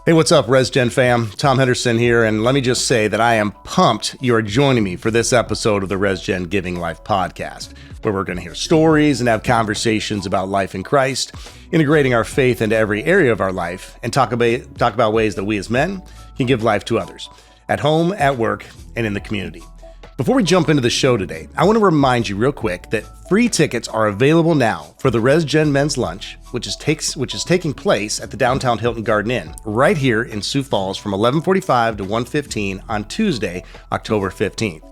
Hey, what's up, RESGEN fam? Tom Henderson here, and let me just say that I am pumped you are joining me for this episode of the RESGEN Giving Life Podcast, where we're going to hear stories and have conversations about life in Christ, integrating our faith into every area of our life, and talk about ways that we as men can give life to others, at home, at work, and in the community. Before we jump into the show today, I want to remind you real quick that free tickets are available now for the RESGEN Men's Lunch, which is taking place at the downtown Hilton Garden Inn, right here in Sioux Falls from 11:45 to 1:15 on Tuesday, October 15th.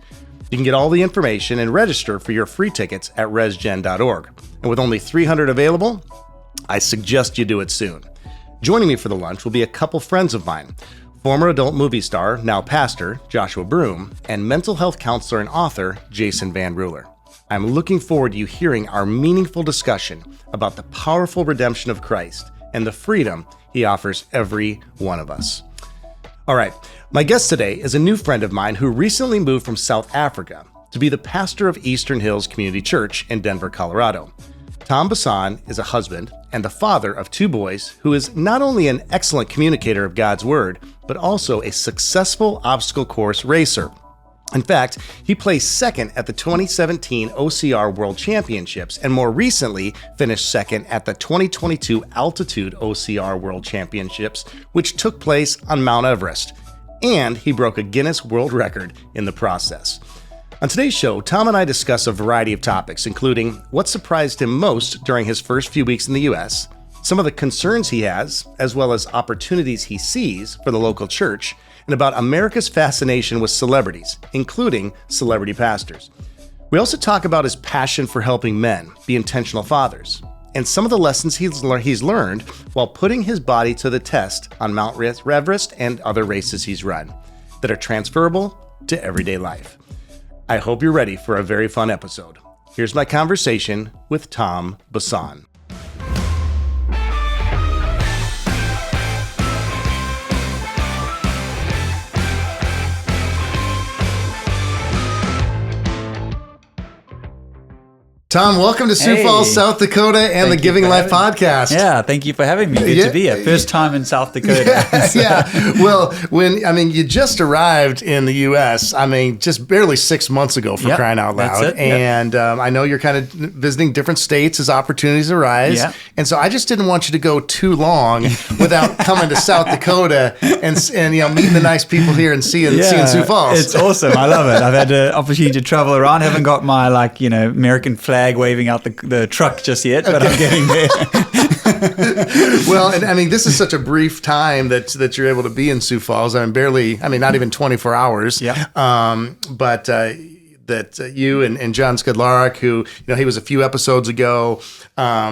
You can get all the information and register for your free tickets at resgen.org. And with only 300 available, I suggest you do it soon. Joining me for the lunch will be a couple friends of mine. Former adult movie star, now pastor, Joshua Broom, and mental health counselor and author, Jason Van Ruler. I'm looking forward to you hearing our meaningful discussion about the powerful redemption of Christ and the freedom he offers every one of us. All right, my guest today is a new friend of mine who recently moved from South Africa to be the pastor of Eastern Hills Community Church in Denver, Colorado. Tom Basson is a husband and the father of two boys who is not only an excellent communicator of God's word, but also a successful obstacle course racer. In fact, he placed second at the 2017 OCR World Championships and more recently finished second at the 2022 Altitude OCR World Championships, which took place on Mt Everest. And he broke a Guinness World Record in the process. On today's show, Tom and I discuss a variety of topics, including what surprised him most during his first few weeks in the U.S., some of the concerns he has, as well as opportunities he sees for the local church, and about America's fascination with celebrities, including celebrity pastors. We also talk about his passion for helping men be intentional fathers, and some of the lessons he's learned while putting his body to the test on Mt Everest and other races he's run that are transferable to everyday life. I hope you're ready for a very fun episode. Here's my conversation with Tom Basson. Tom, welcome to Sioux Falls, South Dakota, and the Giving Life Podcast. Yeah, thank you for having me. Good to be here. First time in South Dakota. Yeah. Well, you just arrived in the U.S., just barely 6 months ago for crying out loud. That's it. And I know you're kind of visiting different states as opportunities arise. Yeah. And so I just didn't want you to go too long without coming to South Dakota and meeting the nice people here and seeing Sioux Falls. It's awesome. I love it. I've had the opportunity to travel around. Haven't got my American flag waving out the truck just yet, but I'm getting there. Well, and this is such a brief time that you're able to be in Sioux Falls. Not even 24 hours. Yeah. But that you and John Skidlarek, who he was a few episodes ago,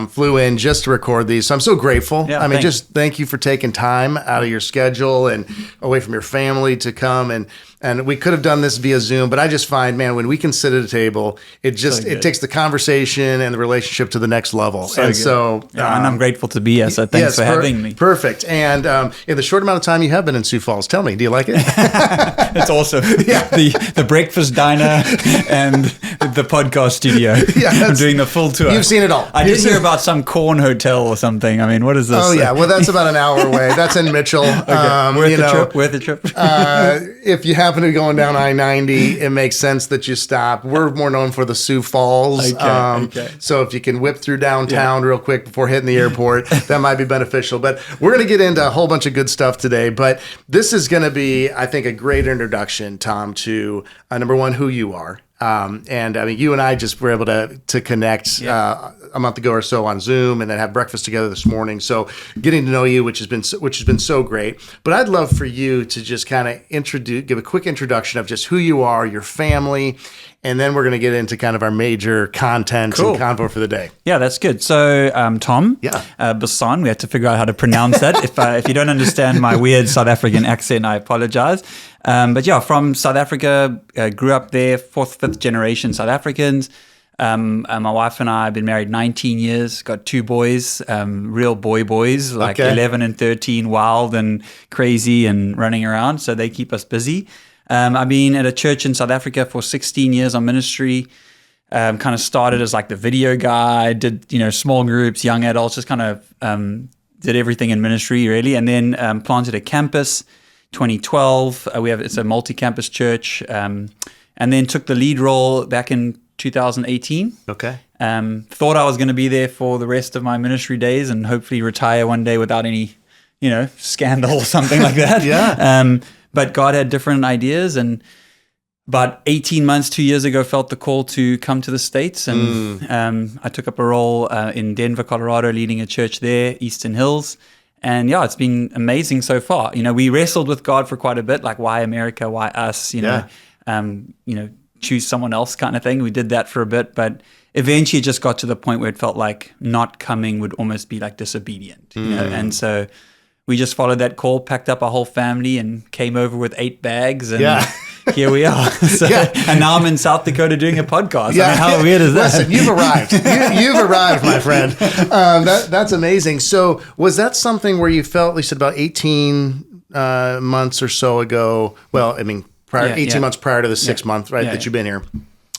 flew in just to record these. So I'm so grateful. Yeah, just thank you for taking time out of your schedule and away from your family to come and we could have done this via Zoom, but I just find, man, when we can sit at a table, it takes the conversation and the relationship to the next level. And I'm grateful to be here. So thanks for having me. Perfect. And in the short amount of time you have been in Sioux Falls, tell me, do you like it? It's awesome. Yeah. The breakfast diner and the podcast studio. Yeah, I'm doing the full tour. You've seen it all. I did hear about some corn hotel or something. What is this? Oh yeah, well that's about an hour away. That's in Mitchell. Okay. Worth the trip. If you happen to be going down I-90, it makes sense that you stop. We're more known for the Sioux Falls. Okay. So if you can whip through downtown real quick before hitting the airport, that might be beneficial. But we're going to get into a whole bunch of good stuff today. But this is going to be, I think, a great introduction, Tom, to number one, who you are. You and I just were able to connect a month ago or so on Zoom, and then have breakfast together this morning. So getting to know you, which has been so great. But I'd love for you to just kind of give a quick introduction of just who you are, your family, and then we're going to get into kind of our major content and convo for the day. Yeah, that's good. So, Tom, Basson, we had to figure out how to pronounce that. If you don't understand my weird South African accent, I apologize. But from South Africa, grew up there, 4th, 5th generation South Africans. My wife and I have been married 19 years, got two boys, real boys, 11 and 13, wild and crazy and running around. So they keep us busy. I've been at a church in South Africa for 16 years on ministry. Kind of started as like the video guy, did, small groups, young adults, just kind of did everything in ministry really, and then planted a campus. 2012, it's a multi-campus church, and then took the lead role back in 2018. Okay. Thought I was going to be there for the rest of my ministry days and hopefully retire one day without any, scandal or something like that. Yeah. But God had different ideas, and about 18 months, 2 years ago, felt the call to come to the States, and I took up a role in Denver, Colorado, leading a church there, Eastern Hills. And yeah, it's been amazing so far. We wrestled with God for quite a bit, like why America, why us, choose someone else kind of thing. We did that for a bit, but eventually it just got to the point where it felt like not coming would almost be like disobedient, and so we just followed that call, packed up our whole family and came over with 8 bags, and here we are. And now I'm in South Dakota doing a podcast. Yeah. I mean, how weird is that? Listen, you've arrived. You've arrived, my friend. That's amazing. So was that something where you felt, you said about 18 months or so ago, 18 months prior to the 6 month, right, that you've been here.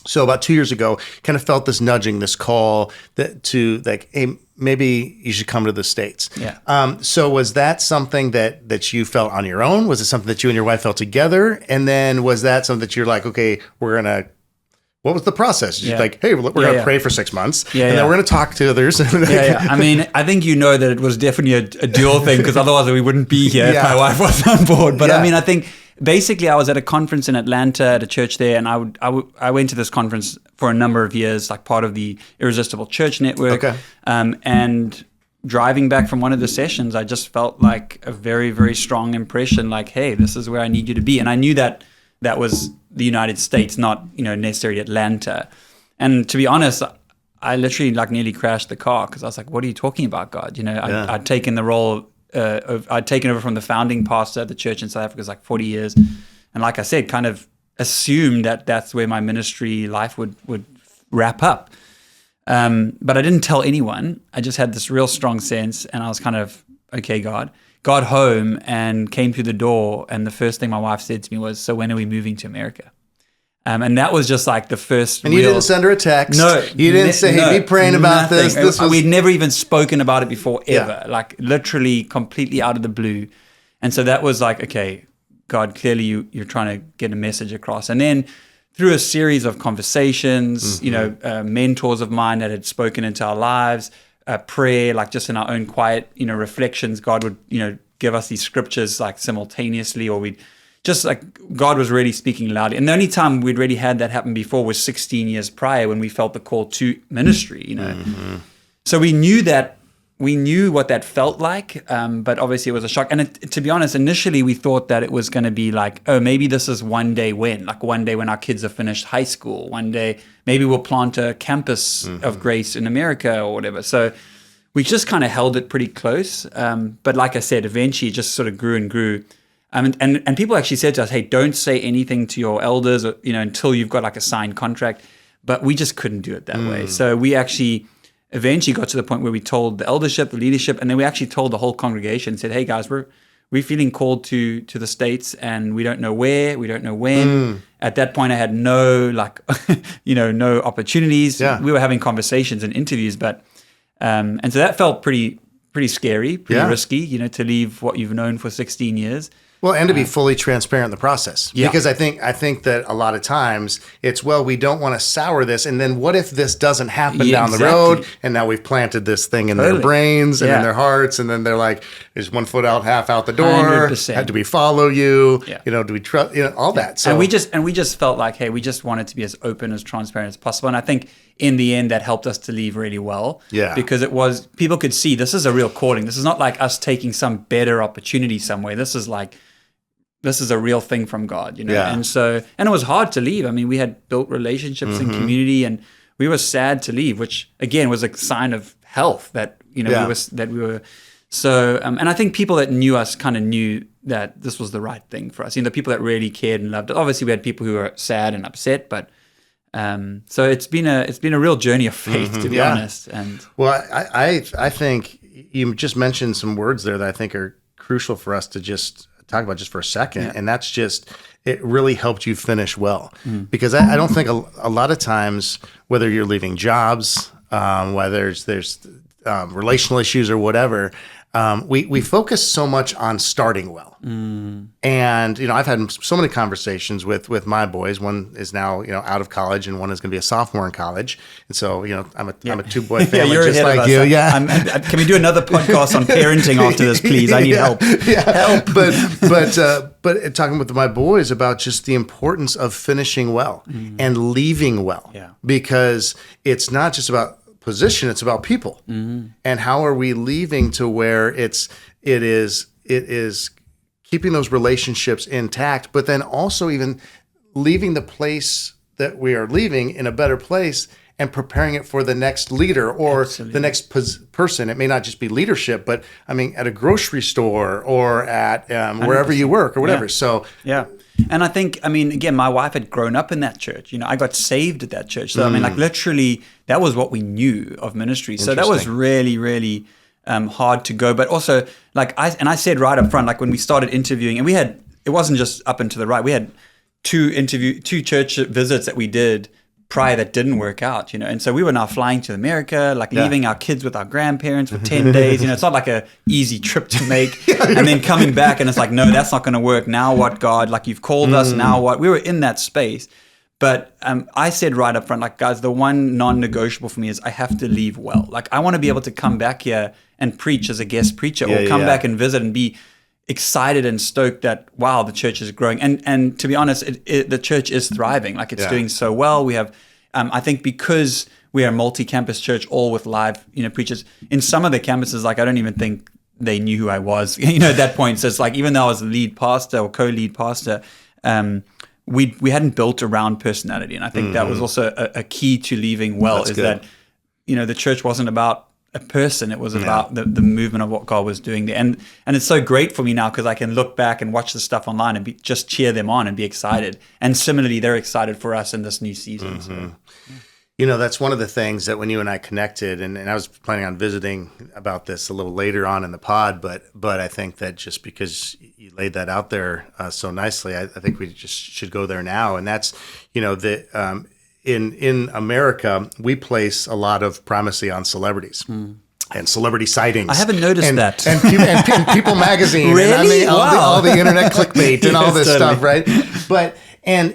So about 2 years ago, kind of felt this nudging, this call to like, hey, maybe you should come to the States. Yeah. So was that something that you felt on your own? Was it something that you and your wife felt together? And then was that something that you're like, okay, what was the process? You're like, hey, we're going to pray for 6 months, and then we're going to talk to others. I mean, I think that it was definitely a dual thing, because otherwise we wouldn't be here if my wife wasn't on board. But I mean, I think basically I was at a conference in Atlanta at a church there, and I went to this conference for a number of years, like part of the Irresistible Church Network. Okay. And driving back from one of the sessions, I just felt like a very, very strong impression, like, hey, this is where I need you to be. And I knew that was the United States, not necessarily Atlanta. And to be honest, I literally nearly crashed the car, because I was like, what are you talking about, God? I'd taken the role I'd taken over from the founding pastor at the church in South Africa, like 40 years. And like I said, kind of assumed that that's where my ministry life would wrap up. But I didn't tell anyone. I just had this real strong sense, and I was kind of, okay, God. Got home and came through the door, and the first thing my wife said to me was, so when are we moving to America? And that was just like the first. And you didn't send her a text. No, you didn't say, "Hey, be praying about nothing. this." We'd never even spoken about it before, ever. Like literally, completely out of the blue. And so that was like, okay, God, clearly you're trying to get a message across. And then through a series of conversations, mentors of mine that had spoken into our lives, prayer, like just in our own quiet, reflections, God would, give us these scriptures like simultaneously, or we'd. Just like God was really speaking loudly. And the only time we'd really had that happen before was 16 years prior, when we felt the call to ministry, So we knew what that felt like, but obviously it was a shock. And to be honest, initially we thought that it was going to be like, oh, maybe this is one day when our kids have finished high school, one day maybe we'll plant a campus of grace in America or whatever. So we just kind of held it pretty close. But like I said, eventually it just sort of grew and grew. And people actually said to us, hey, don't say anything to your elders, or, until you've got like a signed contract. But we just couldn't do it that way. So we actually eventually got to the point where we told the eldership, the leadership, and then we actually told the whole congregation, said, hey guys, we're feeling called to the States, and we don't know where, we don't know when. At that point I had no no opportunities. We were having conversations and interviews, but and so that felt pretty scary, pretty risky, to leave what you've known for 16 years. Well, and to be fully transparent in the process. Yeah. Because I think that a lot of times it's, we don't want to sour this. And then what if this doesn't happen down the road? And now we've planted this thing in their brains and in their hearts. And then they're like, there's 1 foot out, half out the door. 100%. Do we follow you? Yeah. Do we trust, all that. So, and we just felt like, hey, we just wanted to be as open, as transparent as possible. And I think in the end, that helped us to leave really well. Yeah. Because people could see this is a real calling. This is not like us taking some better opportunity somewhere. This is a real thing from God, Yeah. And it was hard to leave. I mean, we had built relationships in community, and we were sad to leave, which again was a sign of health that, we were. So, and I think people that knew us kind of knew that this was the right thing for us. The people that really cared and loved it. Obviously, we had people who were sad and upset, but so it's been a real journey of faith, to be honest. And well, I think you just mentioned some words there that I think are crucial for us to just talk about just for a second. And that's just, it really helped you finish well. Because I don't think a lot of times, whether you're leaving jobs, whether there's relational issues or whatever, we focus so much on starting well. And, I've had so many conversations with my boys. One is now, out of college, and one is going to be a sophomore in college. And so, I'm a 2-boy family, you're just like you. Yeah. Can we do another podcast on parenting after this, please? I need help. Help. But talking with my boys about just the importance of finishing well and leaving well. Yeah. Because it's not just about position, it's about people. And how are we leaving to where it is keeping those relationships intact, but then also even leaving the place that we are leaving in a better place and preparing it for the next leader or the next person. It may not just be leadership, but at a grocery store or at wherever you work or whatever. So and I think, again, my wife had grown up in that church. I got saved at that church. So, literally, that was what we knew of ministry. So that was really, really hard to go. But also, I said right up front, when we started interviewing, and it wasn't just up and to the right. We had two church visits that we did prior that didn't work out, and so we were now flying to America, leaving our kids with our grandparents for 10 days. It's not like a easy trip to make. And then coming back and it's like, no, that's not going to work. Now what, God? You've called us. Now what? We were in that space. But I said right up front, guys, the one non-negotiable for me is I have to leave well. I want to be able to come back here and preach as a guest preacher or come back and visit and be excited and stoked that, wow, the church is growing. And to be honest, the church is thriving. It's doing so well. We have, I think because we are a multi-campus church, all with live, preachers. In some of the campuses, I don't even think they knew who I was, at that point. So it's even though I was the lead pastor or co-lead pastor, we hadn't built around personality. And I think that was also a key to leaving well. That's is good. That, the church wasn't about a person. It was about the movement of what God was doing there. And it's so great for me now because I can look back and watch the stuff online and just cheer them on and be excited. And similarly, they're excited for us in this new season. So. That's one of the things that when you and I connected, and I was planning on visiting about this a little later on in the pod, but I think that just because you laid that out there so nicely, I think we just should go there now. And that's, in America, we place a lot of primacy on celebrities. And celebrity sightings. I haven't noticed that. And People Magazine. Really? And all the internet clickbait and all this stuff, right? But and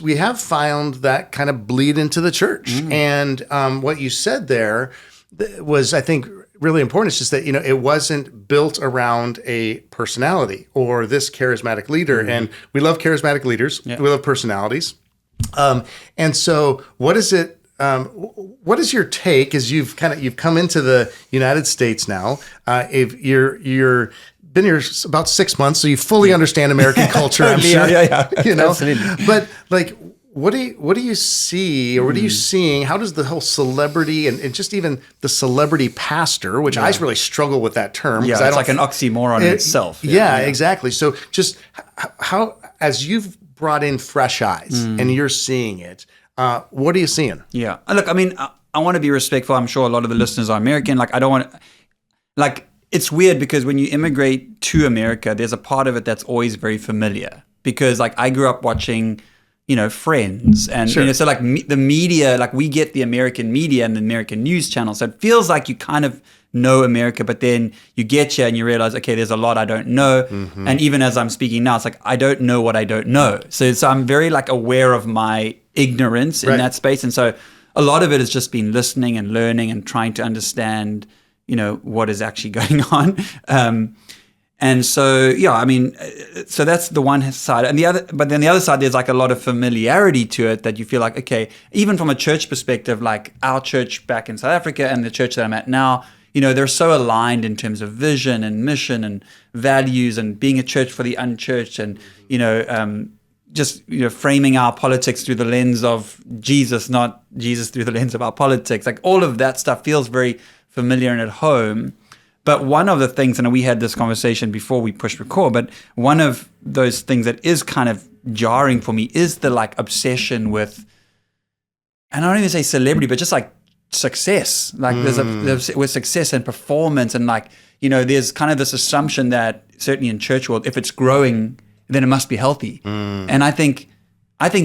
we have found that kind of bleed into the church. And what you said there was, I think, really important. It's just that, it wasn't built around a personality or this charismatic leader. And we love charismatic leaders. Yeah. We love personalities. And so what is it? What is your take as you've come into the United States now? If you're been here about 6 months, so you fully understand American culture, I'm sure. Yeah. Absolutely. But what do you see, or what are you seeing? How does the whole celebrity and just even the celebrity pastor, which I really struggle with that term. Yeah, it's like an oxymoron in itself. Yeah, exactly. So just how, as you've brought in fresh eyes and you're seeing it, what are you seeing? Yeah. Look, I want to be respectful. I'm sure a lot of the listeners are American. I don't want to, it's weird because when you immigrate to America, there's a part of it that's always very familiar because I grew up watching, Friends and, so the media, we get the American media and the American news channel. So it feels like you kind of know America, but then you get here and you realize, okay, there's a lot I don't know. And even as I'm speaking now, it's I don't know what I don't know. So I'm very aware of my ignorance in that space. And so a lot of it has just been listening and learning and trying to understand, what is actually going on. And so, so that's the one side. And but then the other side, there's a lot of familiarity to it that you feel okay, even from a church perspective, our church back in South Africa and the church that I'm at now, they're so aligned in terms of vision and mission and values and being a church for the unchurched and, just framing our politics through the lens of Jesus, not Jesus through the lens of our politics. All of that stuff feels very familiar and at home. But one of the things, and we had this conversation before we pushed record, but one of those things that is kind of jarring for me is the obsession with, and I don't even say celebrity, but just success. There's with success and performance and there's kind of this assumption that certainly in church world, if it's growing, then it must be healthy. And I think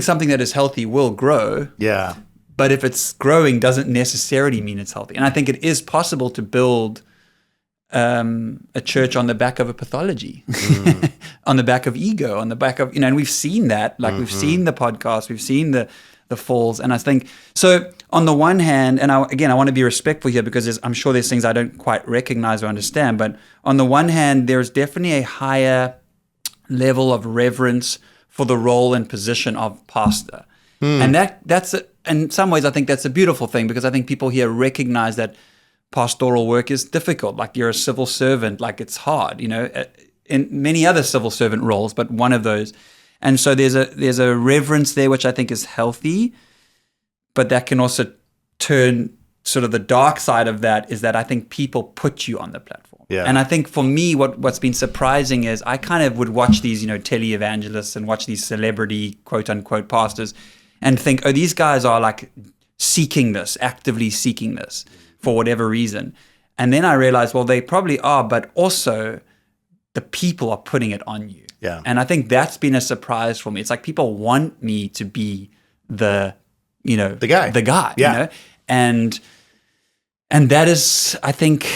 something that is healthy will grow. Yeah. But if it's growing doesn't necessarily mean it's healthy. And I think it is possible to build a church on the back of a pathology, on the back of ego, on the back of, and we've seen that, like we've seen the podcast, we've seen the falls. And I think, so on the one hand, and I want to be respectful here because I'm sure there's things I don't quite recognize or understand, but on the one hand, there's definitely a higher level of reverence for the role and position of pastor. And that's in some ways, I think that's a beautiful thing, because I think people here recognize that pastoral work is difficult. Like, you're a civil servant, like it's hard, in many other civil servant roles, but one of those. And so there's a reverence there, which I think is healthy, but that can also turn, sort of the dark side of that is that I think people put you on the platform. Yeah. And I think for me, what's been surprising is I kind of would watch these, tele-evangelists and watch these celebrity, quote unquote, pastors and think, oh, these guys are like actively seeking this for whatever reason. And then I realized, well, they probably are, but also the people are putting it on you. Yeah. And I think that's been a surprise for me. It's like people want me to be the guy, Yeah. And that is, I think,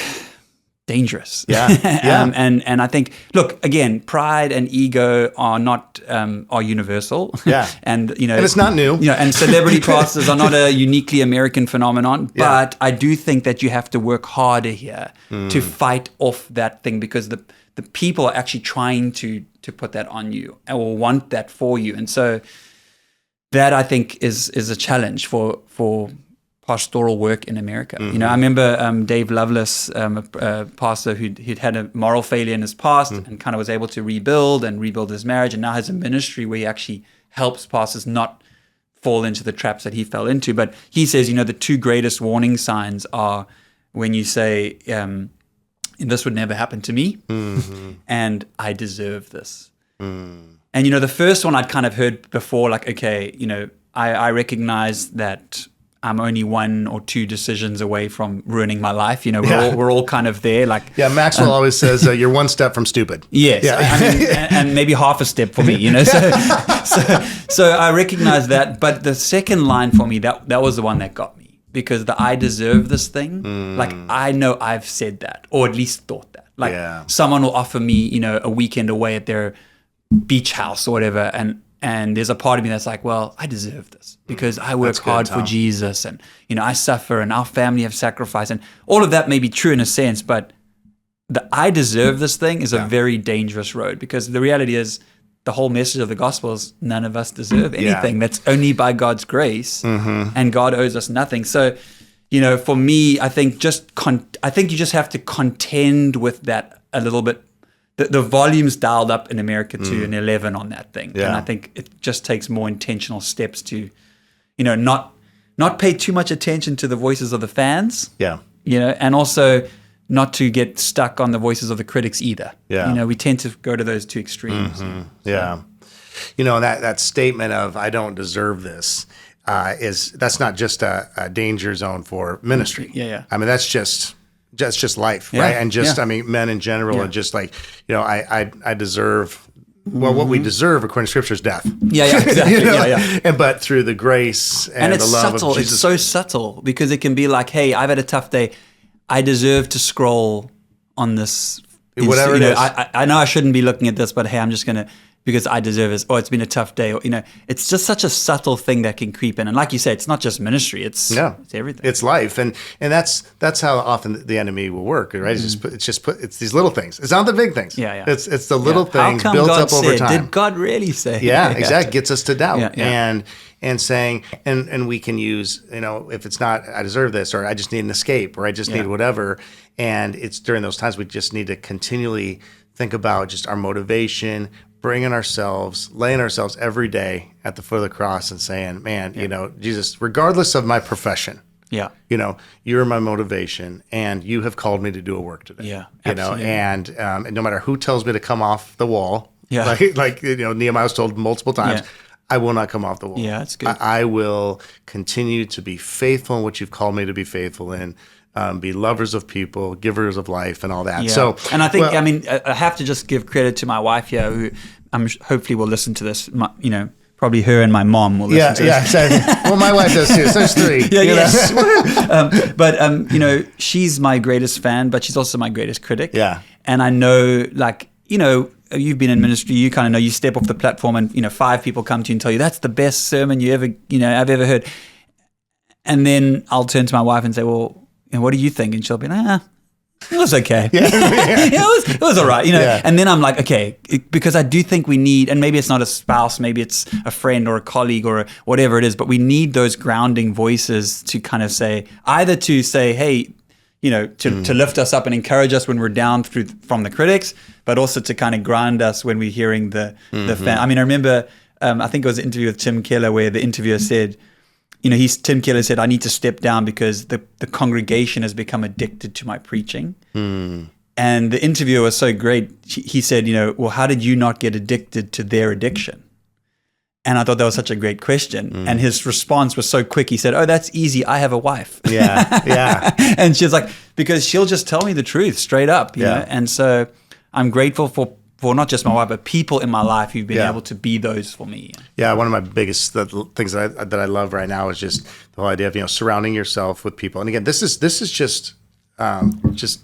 dangerous. Yeah. Yeah. And I think, look, again, pride and ego are universal. Yeah. and it's not new. And celebrity pastors are not a uniquely American phenomenon, but I do think that you have to work harder here to fight off that thing, because the people are actually trying to put that on you or want that for you. And so that, I think, is a challenge for pastoral work in America. I remember Dave Lovelace, a pastor who'd had a moral failure in his past and kind of was able to rebuild his marriage, and now has a ministry where he actually helps pastors not fall into the traps that he fell into. But he says, the two greatest warning signs are when you say, this would never happen to me, and I deserve this. And, the first one I'd kind of heard before, like, okay, I recognize that I'm only one or two decisions away from ruining my life. We're all kind of there. Like, yeah, Maxwell always says you're one step from stupid. Yes, yeah. and maybe half a step for me. So I recognize that. But the second line for me, that was the one that got me, because I deserve this thing. Like, I know I've said that, or at least thought that. Like, someone will offer me, a weekend away at their beach house or whatever, and there's a part of me that's like, well, I deserve this because I work hard for Jesus, and I suffer, and our family have sacrificed, and all of that may be true in a sense, but the I deserve this thing is a very dangerous road, because the reality is the whole message of the gospel is none of us deserve anything. That's only by God's grace, and God owes us nothing. So, for me, I think you just have to contend with that a little bit. The volume's dialed up in America to an 11 on that thing. Yeah. And I think it just takes more intentional steps to, not pay too much attention to the voices of the fans. Yeah. And also not to get stuck on the voices of the critics either. Yeah. We tend to go to those two extremes. Yeah. That statement of I don't deserve this that's not just a danger zone for ministry. Yeah. I mean, that's just life, right? And just, men in general, and just like, I deserve, well, what we deserve according to Scripture is death. Yeah, exactly. But through the grace and the love subtle. of Jesus. It's so subtle, because it can be like, hey, I've had a tough day. I deserve to scroll on this. Whatever it is. I know I shouldn't be looking at this, but hey, I'm just going to, because I deserve this. Oh, it's been a tough day. Or, it's just such a subtle thing that can creep in. And like you said, it's not just ministry. It's everything. It's life. And that's how often the enemy will work, right? It's these little things. It's not the big things. Yeah. It's the little things built God up over time. Did God really say? Yeah, exactly. Gets us to doubt. Yeah. And saying, and we can use, if it's not, I deserve this, or I just need an escape, or I just need whatever. And it's during those times we just need to continually think about just our motivation, laying ourselves every day at the foot of the cross and saying, man, Jesus, regardless of my profession, you're my motivation, and you have called me to do a work today. Yeah, absolutely. And no matter who tells me to come off the wall, like Nehemiah was told multiple times, I will not come off the wall. Yeah, that's good. I will continue to be faithful in what you've called me to be faithful in. Be lovers of people, givers of life, and all that. Yeah. So, and I think, I have to just give credit to my wife here, who hopefully will listen to this, probably her and my mom will listen to this. Exactly. Well, my wife does too. So there's three. But you know, she's my greatest fan, but she's also my greatest critic. Yeah. And I know, like, you know, you've been in ministry, you kind of know, you step off the platform and, you know, 5 people come to you and tell you that's the best sermon I've ever heard. And then I'll turn to my wife and say, well, you know, what do you think? And she'll be like, it was okay. It was all right, you know. Yeah. And then I'm like, okay, because I do think we need, and maybe it's not a spouse, maybe it's a friend or a colleague or whatever it is, but we need those grounding voices to kind of say, either to say, hey, you know, to lift us up and encourage us when we're down from the critics, but also to kind of ground us when we're hearing the fan. I mean, I remember, I think it was an interview with Tim Keller where the interviewer said, you know, Tim Keller said, I need to step down because the congregation has become addicted to my preaching. And the interviewer was so great. He said, you know, well, how did you not get addicted to their addiction? And I thought that was such a great question. And his response was so quick. He said, oh, that's easy. I have a wife. Yeah. And she's like, because she'll just tell me the truth straight up. You know? And so I'm grateful for not just my wife, but people in my life who've been able to be those for me. Yeah, one of my biggest things that I love right now is just the whole idea of, you know, surrounding yourself with people. And again, this is just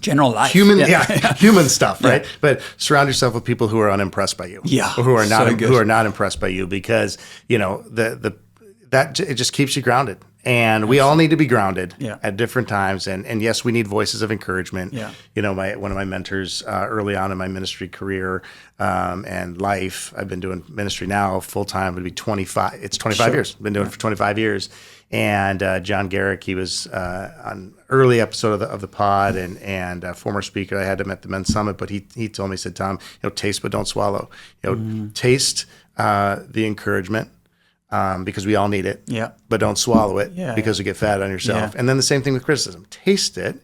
general life, human stuff, right? But surround yourself with people who are unimpressed by you, or who are not impressed by you, because, you know, it just keeps you grounded. And we all need to be grounded at different times. And yes, we need voices of encouragement. You know, one of my mentors early on in my ministry career and life, I've been doing ministry now full time, would be 25. It's 25 years. Been doing it for 25 years. And John Garrick, he was on early episode of the pod and former speaker. I had him at the Men's Summit, but he told me, he said, Tom, you know, taste but don't swallow. You know, taste the encouragement. Because we all need it, but don't swallow it because you get fat on yourself. And then the same thing with criticism. Taste it.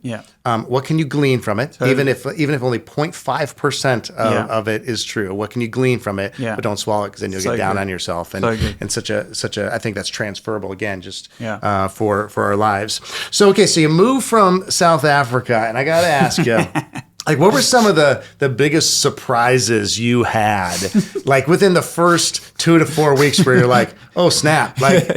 What can you glean from it? Totally. Even if only 0.5% of it is true. What can you glean from it? But don't swallow it, because then you'll get down on yourself. And such a I think that's transferable again, just for our lives. So so you move from South Africa, and I got to ask you. Like, what were some of the biggest surprises you had, like within the first 2 to 4 weeks, where you're like, oh snap, like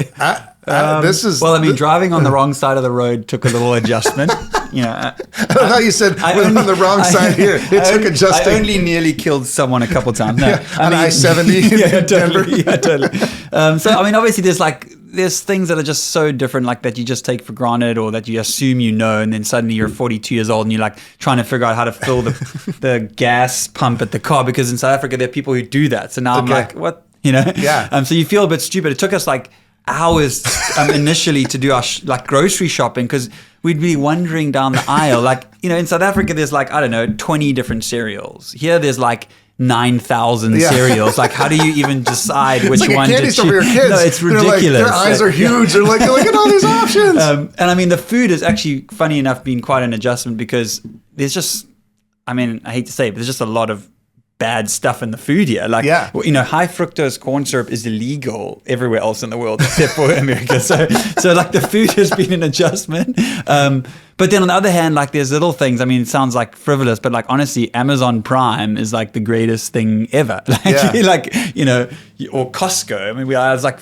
this is. Well, I mean, driving on the wrong side of the road took a little adjustment. You know, I don't know how you said on the wrong side here. It took adjusting. I only nearly killed someone a couple times. No, on I-70 totally. So I mean, obviously, there's things that are just so different, like that you just take for granted, or that you assume you know, and then suddenly you're 42 years old and you're like trying to figure out how to fill the gas pump at the car, because in South Africa there are people who do that. So now I'm like, what, you know? So you feel a bit stupid. It took us like hours initially to do our grocery shopping, because we'd be wandering down the aisle. Like, you know, in South Africa there's like, I don't know, 20 different cereals. Here there's like 9,000 cereals. Like, how do you even decide which one to choose? For your kids. No, it's ridiculous. Their eyes are huge. They're like, look at all these options. And I mean, the food is actually, funny enough, been quite an adjustment, because there's just, I mean, I hate to say it, but there's just a lot of bad stuff in the food here. Like, you know, high fructose corn syrup is illegal everywhere else in the world except for America. So like the food has been an adjustment. But then on the other hand, like there's little things. I mean, it sounds like frivolous, but like honestly, Amazon Prime is like the greatest thing ever. Like, you know, or Costco. I mean, I was like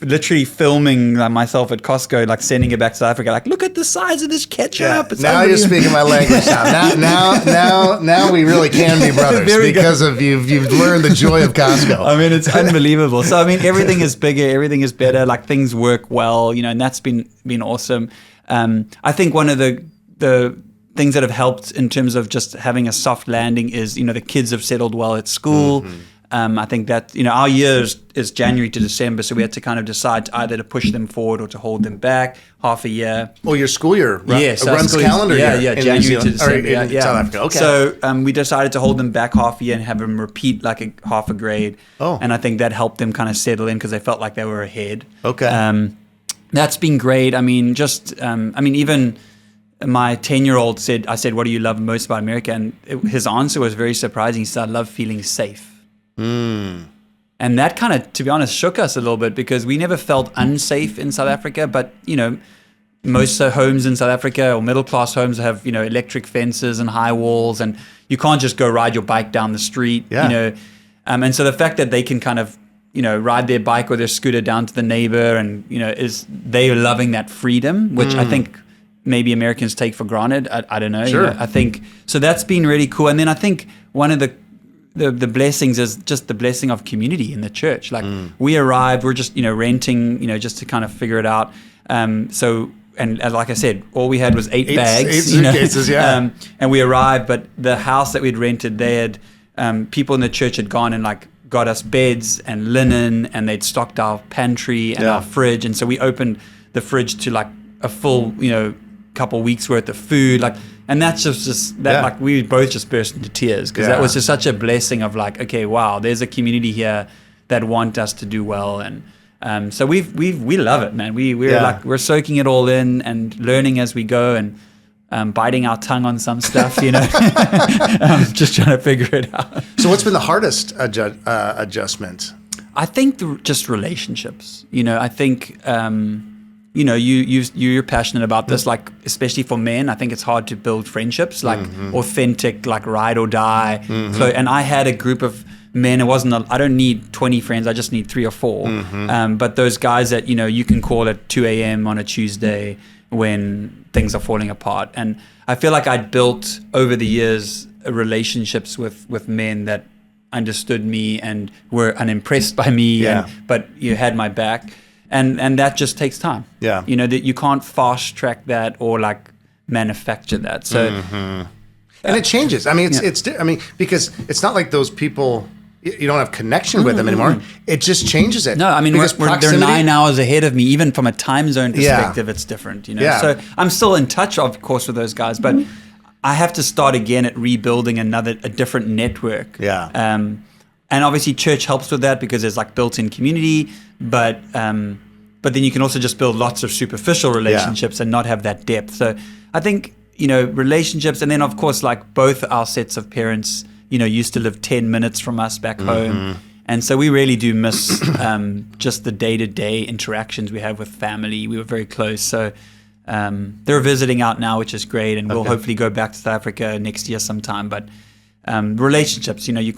literally filming myself at Costco, like sending it back to South Africa. Like, look at the size of this ketchup. It's now you're speaking my language. Now we really can be brothers because of you've learned the joy of Costco. I mean, it's unbelievable. So I mean, everything is bigger, everything is better. Like things work well, you know, and that's been awesome. I think one of the things that have helped in terms of just having a soft landing is, you know, the kids have settled well at school. I think that, you know, our year is January to December, so we had to kind of decide either to push them forward or to hold them back half a year. Oh, your school year runs calendar year. Yeah, January to December. In South Africa. Okay. So we decided to hold them back half a year and have them repeat like half a grade. Oh. And I think that helped them kind of settle in because they felt like they were ahead. Okay. That's been great. I mean, even my 10-year-old said, I said, what do you love most about America? And his answer was very surprising. He said, I love feeling safe. And that kind of, to be honest, shook us a little bit because we never felt unsafe in South Africa. But, you know, most homes in South Africa or middle-class homes have, you know, electric fences and high walls, and you can't just go ride your bike down the street, you know. And so the fact that they can kind of, ride their bike or their scooter down to the neighbor, and they're loving that freedom, which I think maybe Americans take for granted. I don't know. Sure. I think so. That's been really cool. And then I think one of the blessings is just the blessing of community in the church. Like we arrived, we're just renting, just to kind of figure it out. And like I said, all we had was eight bags, 8 suitcases, and we arrived. But the house that we'd rented, they had people in the church had gone and like got us beds and linen, and they'd stocked our pantry and our fridge. And so we opened the fridge to like a full, couple weeks worth of food, like, and that's just that, like, we both just burst into tears because that was just such a blessing of like, okay, wow, there's a community here that want us to do well. And so we love it, man. We're soaking it all in and learning as we go, and biting our tongue on some stuff, just trying to figure it out. So what's been the hardest adjustment? I think just relationships. I think you're passionate about this, like especially for men. I think it's hard to build friendships, like authentic, like ride or die. So, and I had a group of men. It wasn't. I don't need 20 friends. I just need 3 or 4. But those guys that you can call at 2 a.m. on a Tuesday when things are falling apart. And I feel like I'd built over the years relationships with men that understood me and were unimpressed by me, but you had my back. And that just takes time. Yeah. That you can't fast track that or like manufacture that. So and it changes. I mean, it's because it's not like those people, you don't have connection with them anymore. It just changes it. No, I mean, they're 9 hours ahead of me. Even from a time zone perspective, it's different, So I'm still in touch, of course, with those guys, but I have to start again at rebuilding a different network. Yeah. And obviously church helps with that because there's like built-in community, but then you can also just build lots of superficial relationships and not have that depth. So I think, relationships, and then of course, like both our sets of parents, used to live 10 minutes from us back home. And so we really do miss just the day-to-day interactions we have with family. We were very close. So they're visiting out now, which is great. And we'll hopefully go back to South Africa next year sometime. But relationships, you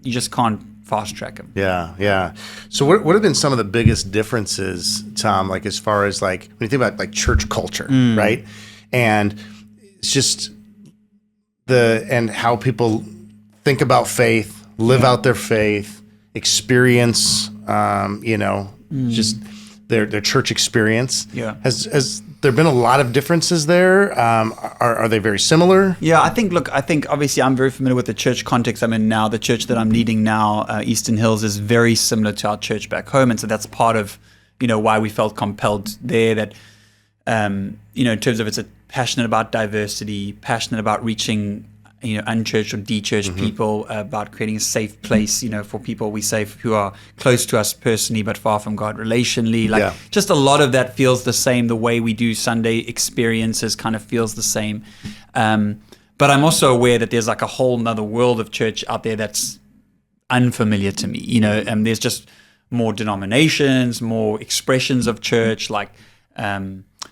just can't fast track them. Yeah. So what have been some of the biggest differences, Tom, like as far as like when you think about like church culture, right? And it's just and how people think about faith, live out their faith, experience, just their church experience. Yeah. Has there been a lot of differences there? Are they very similar? Yeah, I think obviously I'm very familiar with the church context I'm in now. The church that I'm leading now, Eastern Hills, is very similar to our church back home. And so that's part of, why we felt compelled there that, in terms of it's passionate about diversity, passionate about reaching, unchurched or de-churched people, about creating a safe place, for people we say who are close to us personally but far from God relationally. Like just a lot of that feels the same. The way we do Sunday experiences kind of feels the same. But I'm also aware that there's like a whole nother world of church out there that's unfamiliar to me, and there's just more denominations, more expressions of church,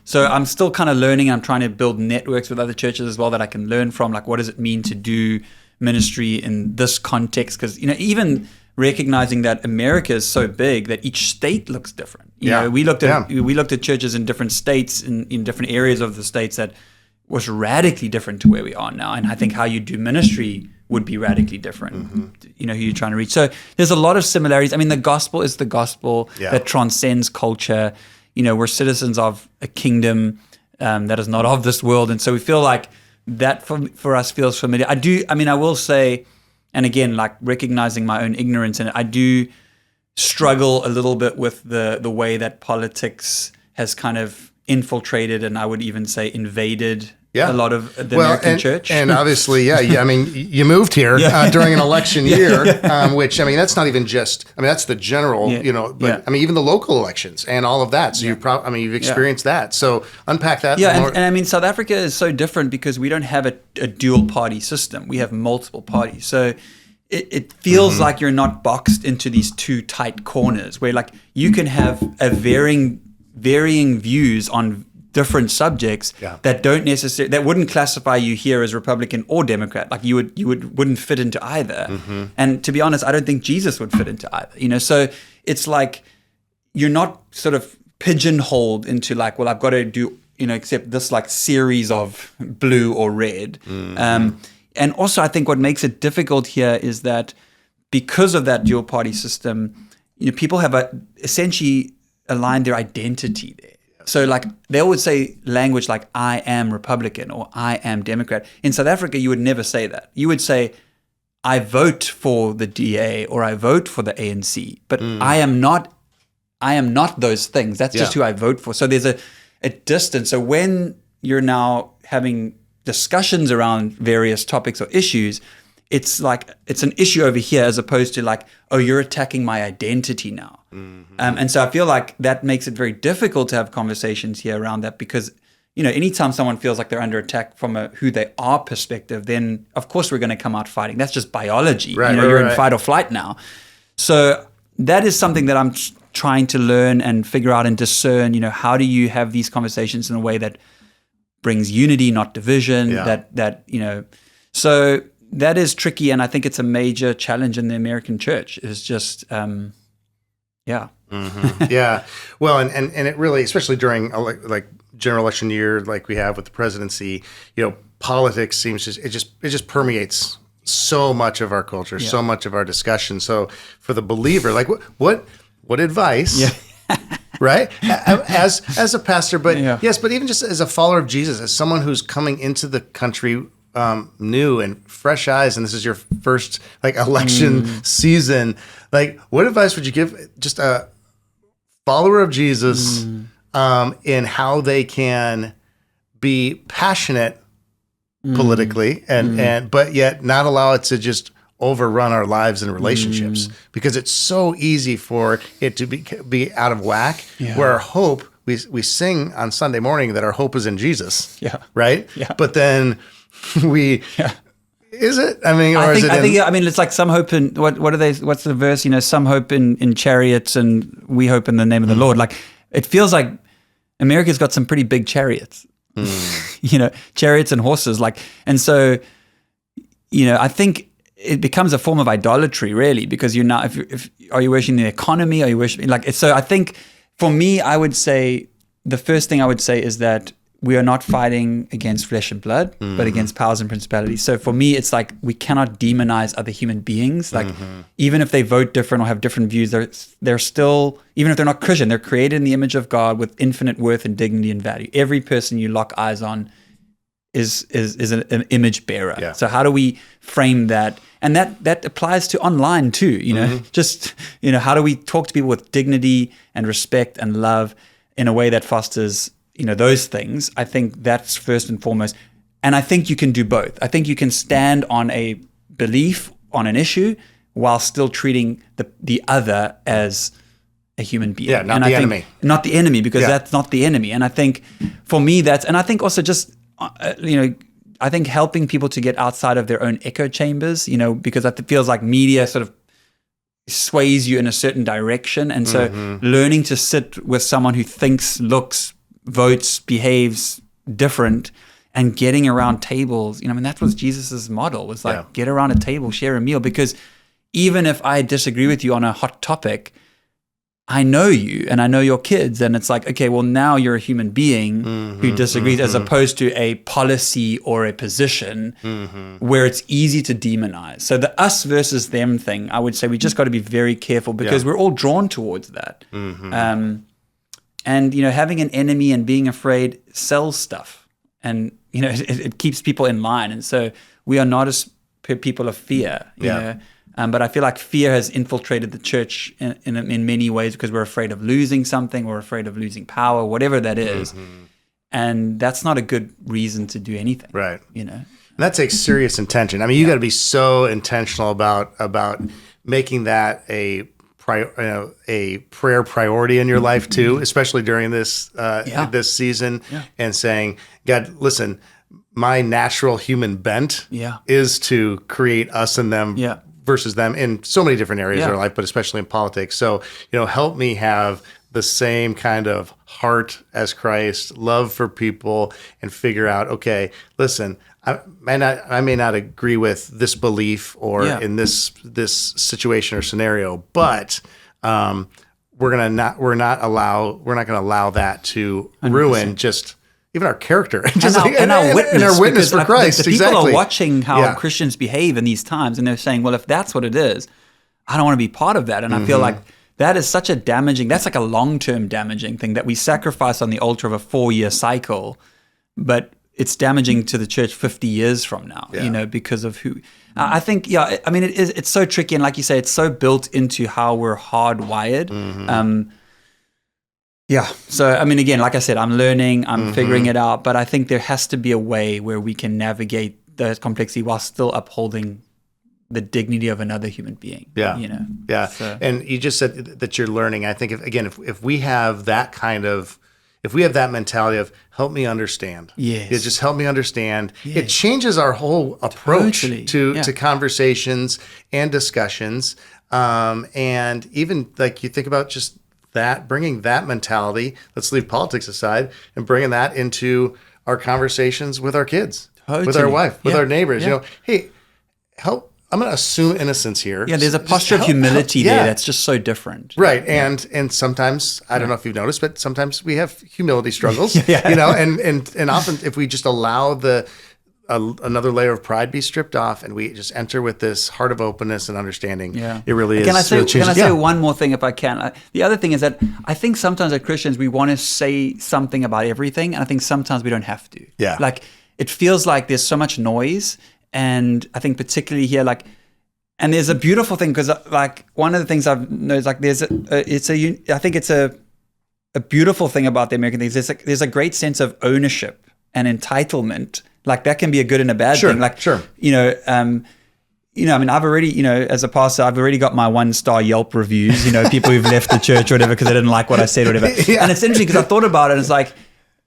so I'm still kind of learning. I'm trying to build networks with other churches as well that I can learn from. Like, what does it mean to do ministry in this context? Because, even recognizing that America is so big that each state looks different. You know, we looked at churches in different states, in different areas of the states that was radically different to where we are now. And I think how you do ministry would be radically different, who you're trying to reach. So there's a lot of similarities. I mean, the gospel is the gospel that transcends culture. We're citizens of a kingdom that is not of this world. And so we feel like that for us feels familiar. I will say, and again, like recognizing my own ignorance in it, I do struggle a little bit with the way that politics has kind of infiltrated, and I would even say invaded a lot of the American church. And obviously, I mean, you moved here during an election year, which, I mean, that's not even just, I mean, that's the general, but I mean, even the local elections and all of that. So you've experienced that. So unpack that. Yeah, and I mean, South Africa is so different because we don't have a dual party system. We have multiple parties. So it feels like you're not boxed into these two tight corners where like you can have a varying views on different subjects that don't necessarily, that wouldn't classify you here as Republican or Democrat. Like you wouldn't fit into either. And to be honest, I don't think Jesus would fit into either. So it's like you're not sort of pigeonholed into like, well, I've got to do, accept this like series of blue or red. And also I think what makes it difficult here is that because of that dual party system, people have essentially aligned their identity there. So like they would say language like I am Republican or I am Democrat. In South Africa, you would never say that. You would say, I vote for the DA or I vote for the ANC, but I am not those things. That's just who I vote for. So there's a distance. So when you're now having discussions around various topics or issues, it's like it's an issue over here as opposed to like, oh, you're attacking my identity now. And so I feel like that makes it very difficult to have conversations here around that because, anytime someone feels like they're under attack from a who they are perspective, then of course we're going to come out fighting. That's just biology. You're in fight or flight now. So that is something that I'm trying to learn and figure out and discern, how do you have these conversations in a way that brings unity, not division, so that is tricky. And I think it's a major challenge in the American church is just, yeah. Well, and it really, especially during like general election year, like we have with the presidency, politics seems it just permeates so much of our culture, so much of our discussion. So for the believer, like what advice, right? As a pastor, but yes, but even just as a follower of Jesus, as someone who's coming into the country new and fresh eyes, and this is your first like election season, like what advice would you give just a follower of Jesus in how they can be passionate politically and but yet not allow it to just overrun our lives and relationships because it's so easy for it to be out of whack where our hope we sing on Sunday morning that our hope is in Jesus right but then is it? I mean, or is it? I mean, it's like some hope in what are they? What's the verse? Some hope in chariots, and we hope in the name of the Lord. Like it feels like America's got some pretty big chariots, chariots and horses. Like, and so, I think it becomes a form of idolatry, really, because you're not. If are you worshiping the economy? Are you worshiping like? So I think for me, I would say the first thing I would say is that we are not fighting against flesh and blood, but against powers and principalities. So for me, it's like we cannot demonize other human beings. Like even if they vote different or have different views, they're still, even if they're not Christian, they're created in the image of God with infinite worth and dignity and value. Every person you lock eyes on is an image bearer. Yeah. So how do we frame that? And that applies to online too. Just how do we talk to people with dignity and respect and love in a way that fosters those things? I think that's first and foremost. And I think you can do both. I think you can stand on a belief on an issue while still treating the other as a human being. Yeah, not the enemy. Not the enemy, because that's not the enemy. And I think for me, and I think also just, I think helping people to get outside of their own echo chambers, because it feels like media sort of sways you in a certain direction. And so learning to sit with someone who thinks, looks, votes, behaves different, and getting around tables. That was Jesus's model, was like get around a table, share a meal, because even if I disagree with you on a hot topic, I know you and I know your kids, and it's like, okay, well, now you're a human being who disagrees, as opposed to a policy or a position where it's easy to demonize. So the us versus them thing, I would say we just got to be very careful, because we're all drawn towards that. And having an enemy and being afraid sells stuff, and it keeps people in line. And so we are not as people of fear, you know. But I feel like fear has infiltrated the church in many ways, because we're afraid of losing something, we're afraid of losing power, whatever that is. And that's not a good reason to do anything, right? And that takes serious intention. I mean, you got to be so intentional about making that a prayer priority in your life too, especially during this this season, and saying, God, listen, my natural human bent is to create us and them versus them in so many different areas of our life, but especially in politics. So, help me have the same kind of heart as Christ, love for people, and figure out, okay, listen, I may not agree with this belief or in this situation or scenario, but we're not going to allow that to 100%. Ruin just even our character and our witness for Christ. The people are watching how Christians behave in these times, and they're saying, well, if that's what it is, I don't want to be part of that. And I feel like that is such a that's like a long-term damaging thing that we sacrifice on the altar of a 4-year cycle, but it's damaging to the church 50 years from now, because of who. I think, it's so tricky. And like you say, it's so built into how we're hardwired. So, again, like I said, I'm learning, I'm figuring it out, but I think there has to be a way where we can navigate the complexity while still upholding the dignity of another human being. So. And you just said that you're learning. I think if we have that if we have that mentality of help me understand, just help me understand, it changes our whole approach to conversations and discussions. And even like you think about just that, bringing that mentality, let's leave politics aside, and bringing that into our conversations with our kids, with our wife, with our neighbors. Hey, help. I'm going to assume innocence here. Yeah, there's a posture of humility there that's just so different. Right. And sometimes, I don't know if you've noticed, but sometimes we have humility struggles, and often if we just allow another layer of pride be stripped off and we just enter with this heart of openness and understanding, it really is. Can I say one more thing if I can? The other thing is that I think sometimes as Christians, we want to say something about everything. And I think sometimes we don't have to. Yeah. Like it feels like there's so much noise. And I think particularly here, and there's a beautiful thing because one of the things I've noticed, I think it's a beautiful thing about the American things. There's a great sense of ownership and entitlement. Like that can be a good and a bad thing. I've already, as a pastor, I've already got my 1-star Yelp reviews, people who've left the church or whatever because they didn't like what I said or whatever. And it's interesting because I thought about it and it's like,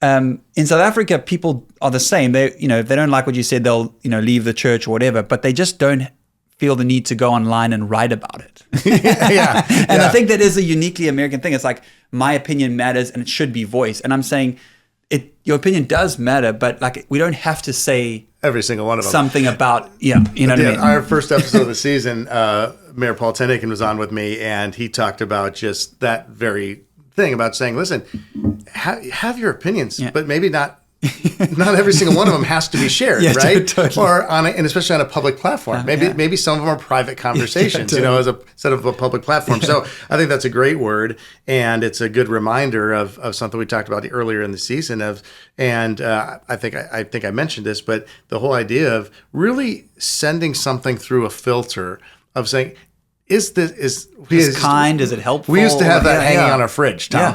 in South Africa, people are the same. They, if they don't like what you said, they'll, leave the church or whatever, but they just don't feel the need to go online and write about it. I think that is a uniquely American thing. It's like my opinion matters and it should be voiced. And I'm saying your opinion does matter, but we don't have to say every single one of them something about, what I mean? Our first episode of the season, Mayor Paul Tennican was on with me and he talked about just that very thing about saying, listen, have your opinions, but maybe not every single one of them has to be shared, right? Totally. Or and especially on a public platform. Maybe some of them are private conversations, instead of a public platform. So I think that's a great word, and it's a good reminder of something we talked about earlier in the season I think I mentioned this, but the whole idea of really sending something through a filter of saying, is kind? Is it helpful? We used to have that hanging on our fridge, Tom,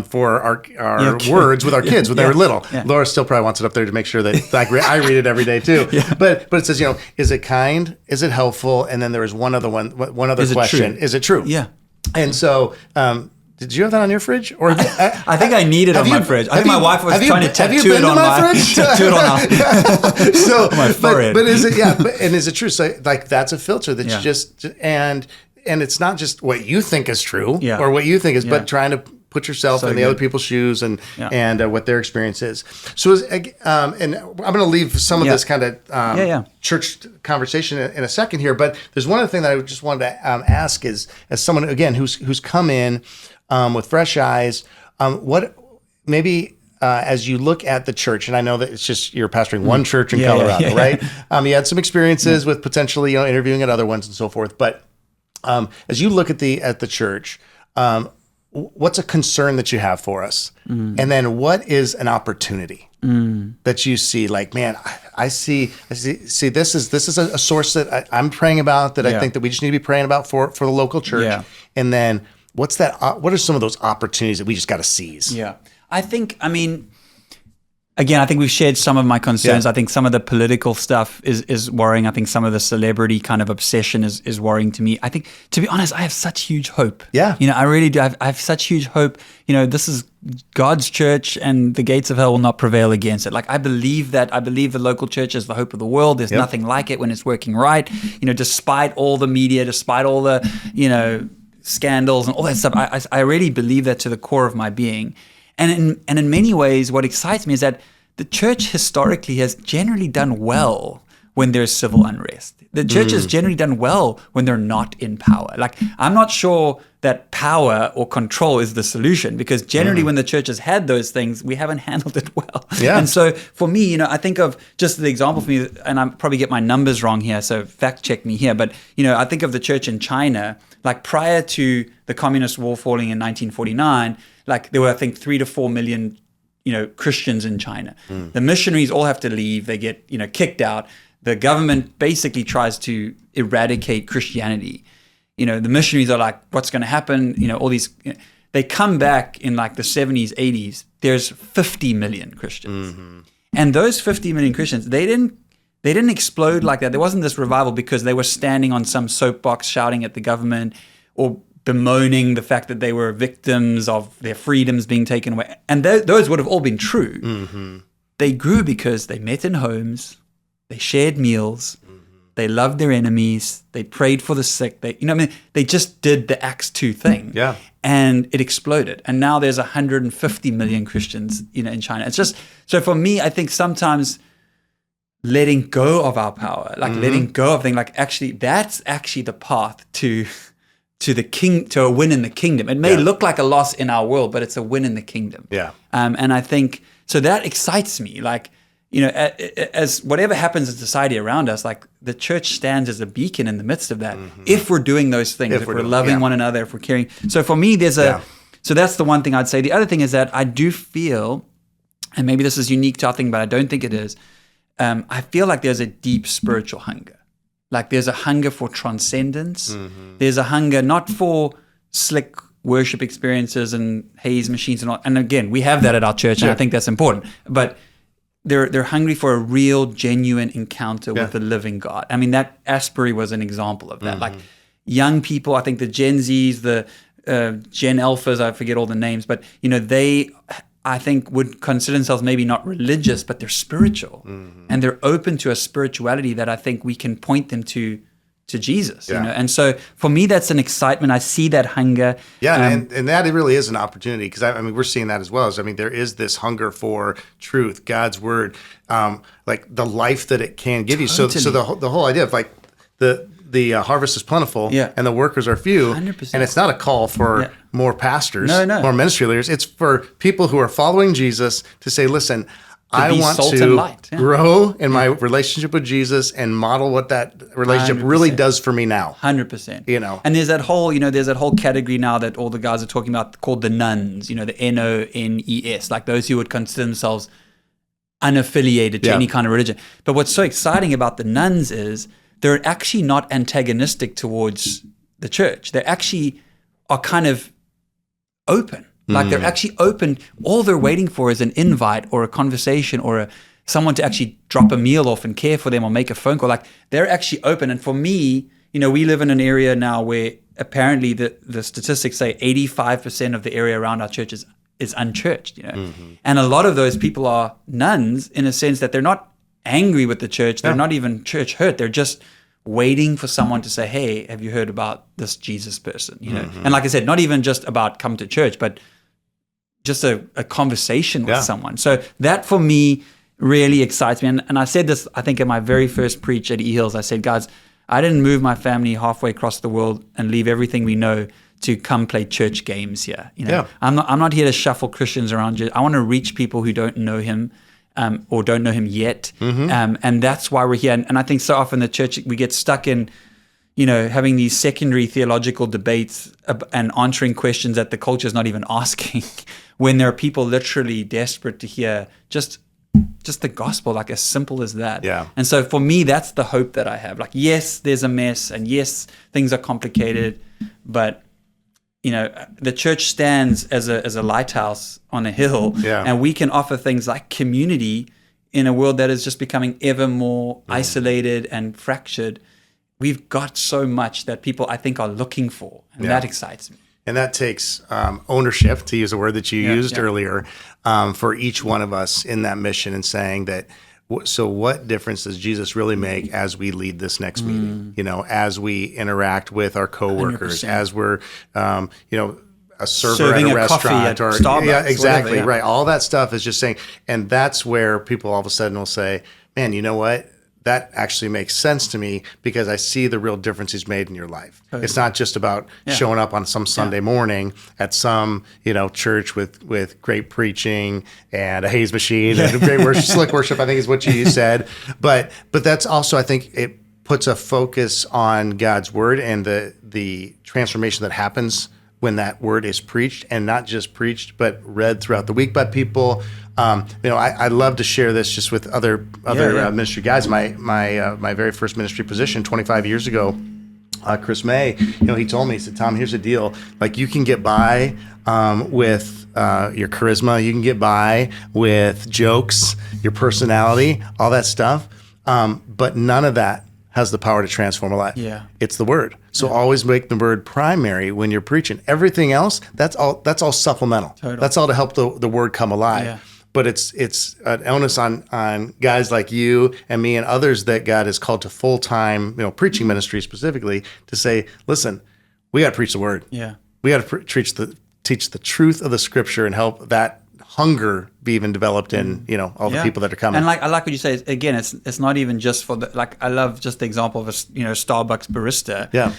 for our words with our kids when they were little. Yeah. Laura still probably wants it up there to make sure that I read it every day too. But it says, is it kind? Is it helpful? And then there was one other question. Is it true? Yeah. And so, did you have that on your fridge? Or I think I need it on my fridge. I think my wife was trying to tattoo it on my fridge. So, my forehead. But is it? Yeah. And is it true? So that's a filter that's just and it's not just what you think is true or what you think is, but trying to put yourself in the other people's shoes and what their experience is. So, and I'm going to leave some of this kind of church conversation in a second here. But there's one other thing that I just wanted to ask is, as someone again who's come in with fresh eyes, what maybe as you look at the church, and I know that it's just you're pastoring one church in Colorado, right? You had some experiences with potentially interviewing at other ones and so forth, but as you look at the church, what's a concern that you have for us? And then what is an opportunity that you see? Like, man, I see this is a source that I'm praying about that I think that we just need to be praying about for the local church. Yeah. And then what are some of those opportunities that we just got to seize? Yeah. I think we've shared some of my concerns. I think some of the political stuff is worrying. I think some of the celebrity kind of obsession is worrying to me. I think, to be honest, I have such huge hope. Yeah. I really do. I have such huge hope. This is God's church and the gates of hell will not prevail against it. I believe that. I believe the local church is the hope of the world. There's nothing like it when it's working right. Despite all the media, despite all the, scandals and all that stuff. I really believe that to the core of my being. And in many ways, what excites me is that the church historically has generally done well when there's civil unrest. The church has generally done well when they're not in power. Like, I'm not sure that power or control is the solution, because generally when the church has had those things, we haven't handled it well. Yeah. And so for me, I think of just the example for me, and I probably get my numbers wrong here, so fact check me here. But, I think of the church in China, like prior to the communist wall falling in 1949, like there were, I think, 3 to 4 million, Christians in China. The missionaries all have to leave. They get, kicked out. The government basically tries to eradicate Christianity. The missionaries are like, what's going to happen? All these, they come back in like the 70s, 80s. There's 50 million Christians. And those 50 million Christians, they didn't explode like that. There wasn't this revival because they were standing on some soapbox shouting at the government or bemoaning the fact that they were victims of their freedoms being taken away. And those would have all been true. They grew because they met in homes, they shared meals, they loved their enemies, they prayed for the sick. They just did the Acts 2 thing. Yeah. And it exploded. And now there's 150 million Christians, in China. It's just, so for me, I think sometimes letting go of our power, like letting go of things, like actually, that's actually the path to a win in the kingdom. It may look like a loss in our world, but it's a win in the kingdom. Yeah. And I think, so that excites me. Like, as whatever happens in society around us, like the church stands as a beacon in the midst of that. If we're doing those things, if we're loving one another, if we're caring. So for me, so that's the one thing I'd say. The other thing is that I do feel, and maybe this is unique to our thing, but I don't think it is. I feel like there's a deep spiritual hunger. Like there's a hunger for transcendence. There's a hunger not for slick worship experiences and haze machines and all. And again, we have that at our church, and I think that's important. But they're hungry for a real, genuine encounter with the living God. I mean, that Asbury was an example of that. Like young people, I think the Gen Zs, the Gen Alphas, I forget all the names, but they, I think, would consider themselves maybe not religious, but they're spiritual. And they're open to a spirituality that I think we can point them to Jesus. And so for me, that's an excitement. I see that hunger. And that really is an opportunity, because I mean, we're seeing that as well. There is this hunger for truth, God's word, like the life that it can give you. So the whole idea of like the harvest is plentiful and the workers are few. 100%. And it's not a call for more pastors, No. more ministry leaders. It's for people who are following Jesus to say, listen, I want to grow in my relationship with Jesus and model what that relationship 100%. really does for me now. 100%. And there's that whole category now that all the guys are talking about called the Nuns, the Nones, like those who would consider themselves unaffiliated to any kind of religion. But what's so exciting about the Nuns is they're actually not antagonistic towards the church. They actually are kind of open. Like they're actually open. All they're waiting for is an invite or a conversation or someone to actually drop a meal off and care for them or make a phone call. Like they're actually open. And for me, we live in an area now where apparently the statistics say 85% of the area around our church is unchurched. And a lot of those people are nuns in a sense that they're not angry with the church. They're not even church hurt. They're just waiting for someone to say, hey, have you heard about this Jesus person? And like I said, not even just about come to church, but just a conversation with someone. So that for me really excites me. And I said this, I think in my very first preach at E-Hills, I said, guys, I didn't move my family halfway across the world and leave everything we know to come play church games here. I'm not here to shuffle Christians around. I want to reach people who don't know him or don't know him yet. And that's why we're here. And I think so often the church, we get stuck in, having these secondary theological debates and answering questions that the culture is not even asking, when there are people literally desperate to hear just the gospel, like as simple as that. And so for me, that's the hope that I have. Like, yes, there's a mess, and yes, things are complicated, but the church stands as a lighthouse on a hill, and we can offer things like community in a world that is just becoming ever more isolated and fractured. We've got so much that people, I think, are looking for, and that excites me. And that takes ownership, to use a word that you used earlier, for each one of us in that mission, and saying that so what difference does Jesus really make as we lead this next meeting? As we interact with our coworkers, 100%. As we're, a server serving at a restaurant or Starbucks, yeah, exactly, whatever, right. All that stuff is just saying, and that's where people all of a sudden will say, man, you know what? That actually makes sense to me because I see the real difference he's made in your life. Totally. It's not just about showing up on some Sunday morning at some, church with great preaching and a haze machine and great slick worship, I think is what you said. But that's also, I think it puts a focus on God's word and the transformation that happens when that word is preached, and not just preached, but read throughout the week by people. I love to share this just with other ministry guys. My very first ministry position 25 years ago, Chris May, he told me, he said, Tom, here's the deal. Like, you can get by with your charisma, you can get by with jokes, your personality, all that stuff, but none of that has the power to transform a life. Yeah. It's the word. So always make the word primary when you're preaching. Everything else, that's all supplemental. Totally. That's all to help the word come alive. Yeah. But it's an onus on guys like you and me and others that God has called to full-time, preaching ministry specifically, to say, listen, we got to preach the word. Yeah. We got to teach the truth of the scripture and help that hunger be even developed in all the people that are coming. And I like what you say. Again, it's not even just for I love just the example of a Starbucks barista. Yeah.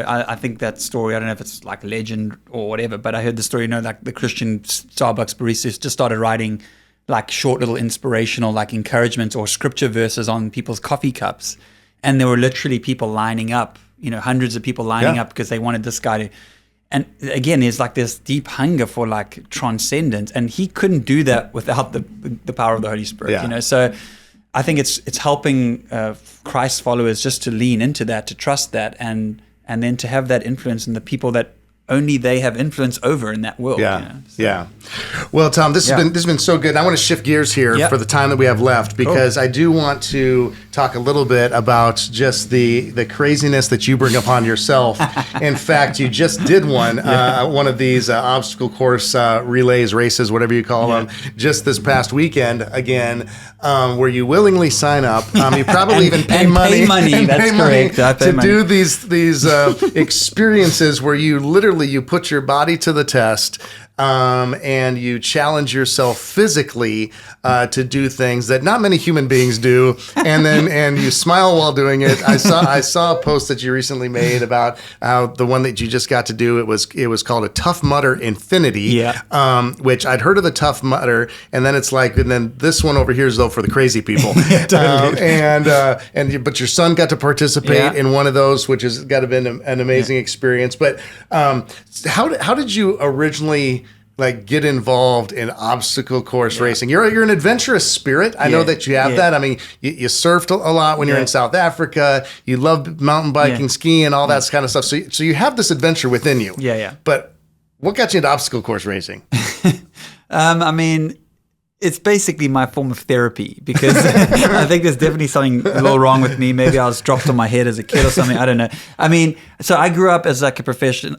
I think that story, I don't know if it's like legend or whatever, but I heard the story. Like the Christian Starbucks baristas just started writing like short little inspirational like encouragement or scripture verses on people's coffee cups, and there were literally people lining up. Hundreds of people lining up because they wanted this guy to. And again, there's like this deep hunger for like transcendence, and he couldn't do that without the power of the Holy Spirit. Yeah. So I think it's helping Christ's followers just to lean into that, to trust that, and then to have that influence in the people that only they have influence over in that world. Yeah, yeah. Well, Tom, this has been so good. And I want to shift gears here for the time that we have left, because I do want to talk a little bit about just the craziness that you bring upon yourself. In fact, you just did one of these obstacle course relays, races, whatever you call them, just this past weekend again, where you willingly sign up. You probably even pay money. That's correct. To do these experiences where you literally you put your body to the test, and you challenge yourself physically to do things that not many human beings do, and you smile while doing it. I saw a post that you recently made about how the one that you just got to do, it was called a Tough Mudder Infinity, which I'd heard of the Tough Mudder, and then it's like, and then this one over here is though for the crazy people. But your son got to participate in one of those, which has got to have been an amazing experience. But how did you originally get involved in obstacle course racing? You're an adventurous spirit. I know that you have that. I mean, you surfed a lot when you're in South Africa. You love mountain biking, skiing, all that kind of stuff. So you have this adventure within you. Yeah. But what got you into obstacle course racing? I mean, it's basically my form of therapy, because I think there's definitely something a little wrong with me. Maybe I was dropped on my head as a kid or something. I don't know. I mean, so I grew up as like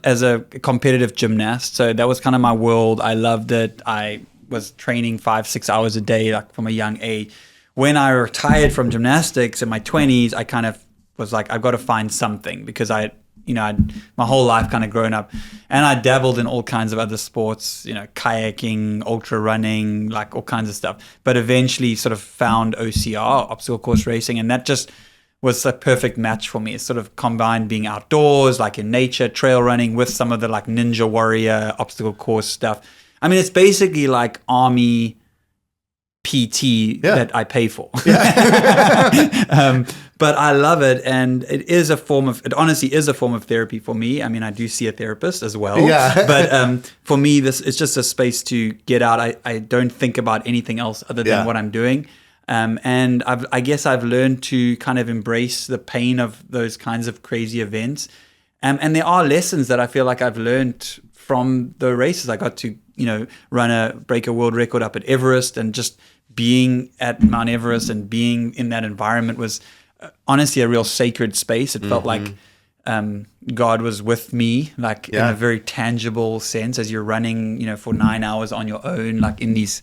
as a competitive gymnast. So that was kind of my world. I loved it. I was training 5-6 hours a day, like from a young age. When I retired from gymnastics in my 20s, I kind of was like, I've got to find something, because I'd my whole life kind of grown up, and I dabbled in all kinds of other sports, kayaking, ultra running, like all kinds of stuff, but eventually sort of found OCR, obstacle course racing, and that just was a perfect match for me. It sort of combined being outdoors, like in nature, trail running, with some of the like ninja warrior obstacle course stuff. I mean, it's basically like army PT that I pay for. But I love it, and it honestly is a form of therapy for me. I mean, I do see a therapist as well. Yeah. But for me, it's just a space to get out. I don't think about anything else other than what I'm doing. And I guess I've learned to kind of embrace the pain of those kinds of crazy events. And there are lessons that I feel like I've learned from the races. I got to, break a world record up at Everest, and just being at Mt Everest and being in that environment was honestly a real sacred space. It felt like God was with me, like in a very tangible sense, as you're running, for 9 hours on your own, like in these,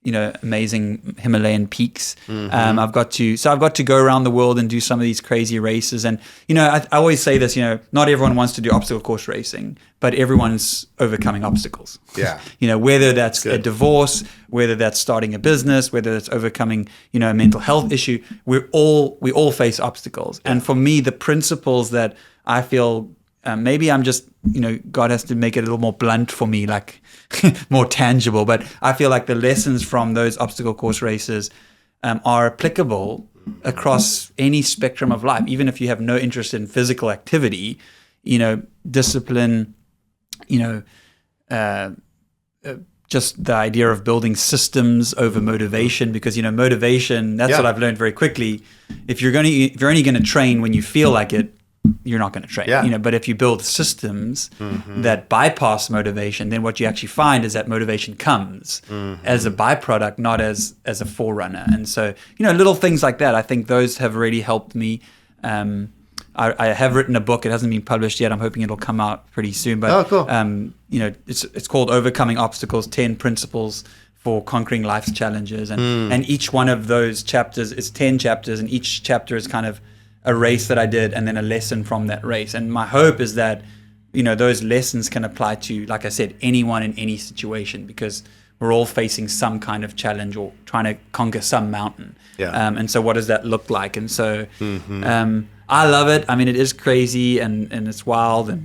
amazing Himalayan peaks. I've got to go around the world and do some of these crazy races. And, I always say this, not everyone wants to do obstacle course racing, but everyone's overcoming obstacles. Yeah. Whether that's a divorce, whether that's starting a business, whether that's overcoming, a mental health issue, we all face obstacles. Yeah. And for me, the principles that I feel maybe I'm just, God has to make it a little more blunt for me, like more tangible. But I feel like the lessons from those obstacle course races are applicable across any spectrum of life. Even if you have no interest in physical activity, discipline, just the idea of building systems over motivation, because motivation, that's what I've learned very quickly. If you're only going to train when you feel like it, you're not going to train. Yeah. But if you build systems that bypass motivation, then what you actually find is that motivation comes as a byproduct, not as a forerunner. And so, little things like that, I think those have really helped me. I have written a book. It hasn't been published yet. I'm hoping it'll come out pretty soon. But cool. It's called Overcoming Obstacles: 10 Principles for Conquering Life's Challenges. And each one of those chapters is 10 chapters, and each chapter is kind of a race that I did and then a lesson from that race. And my hope is that, those lessons can apply to, like I said, anyone in any situation, because we're all facing some kind of challenge or trying to conquer some mountain. Yeah. And so what does that look like? And so I love it. I mean, it is crazy and it's wild.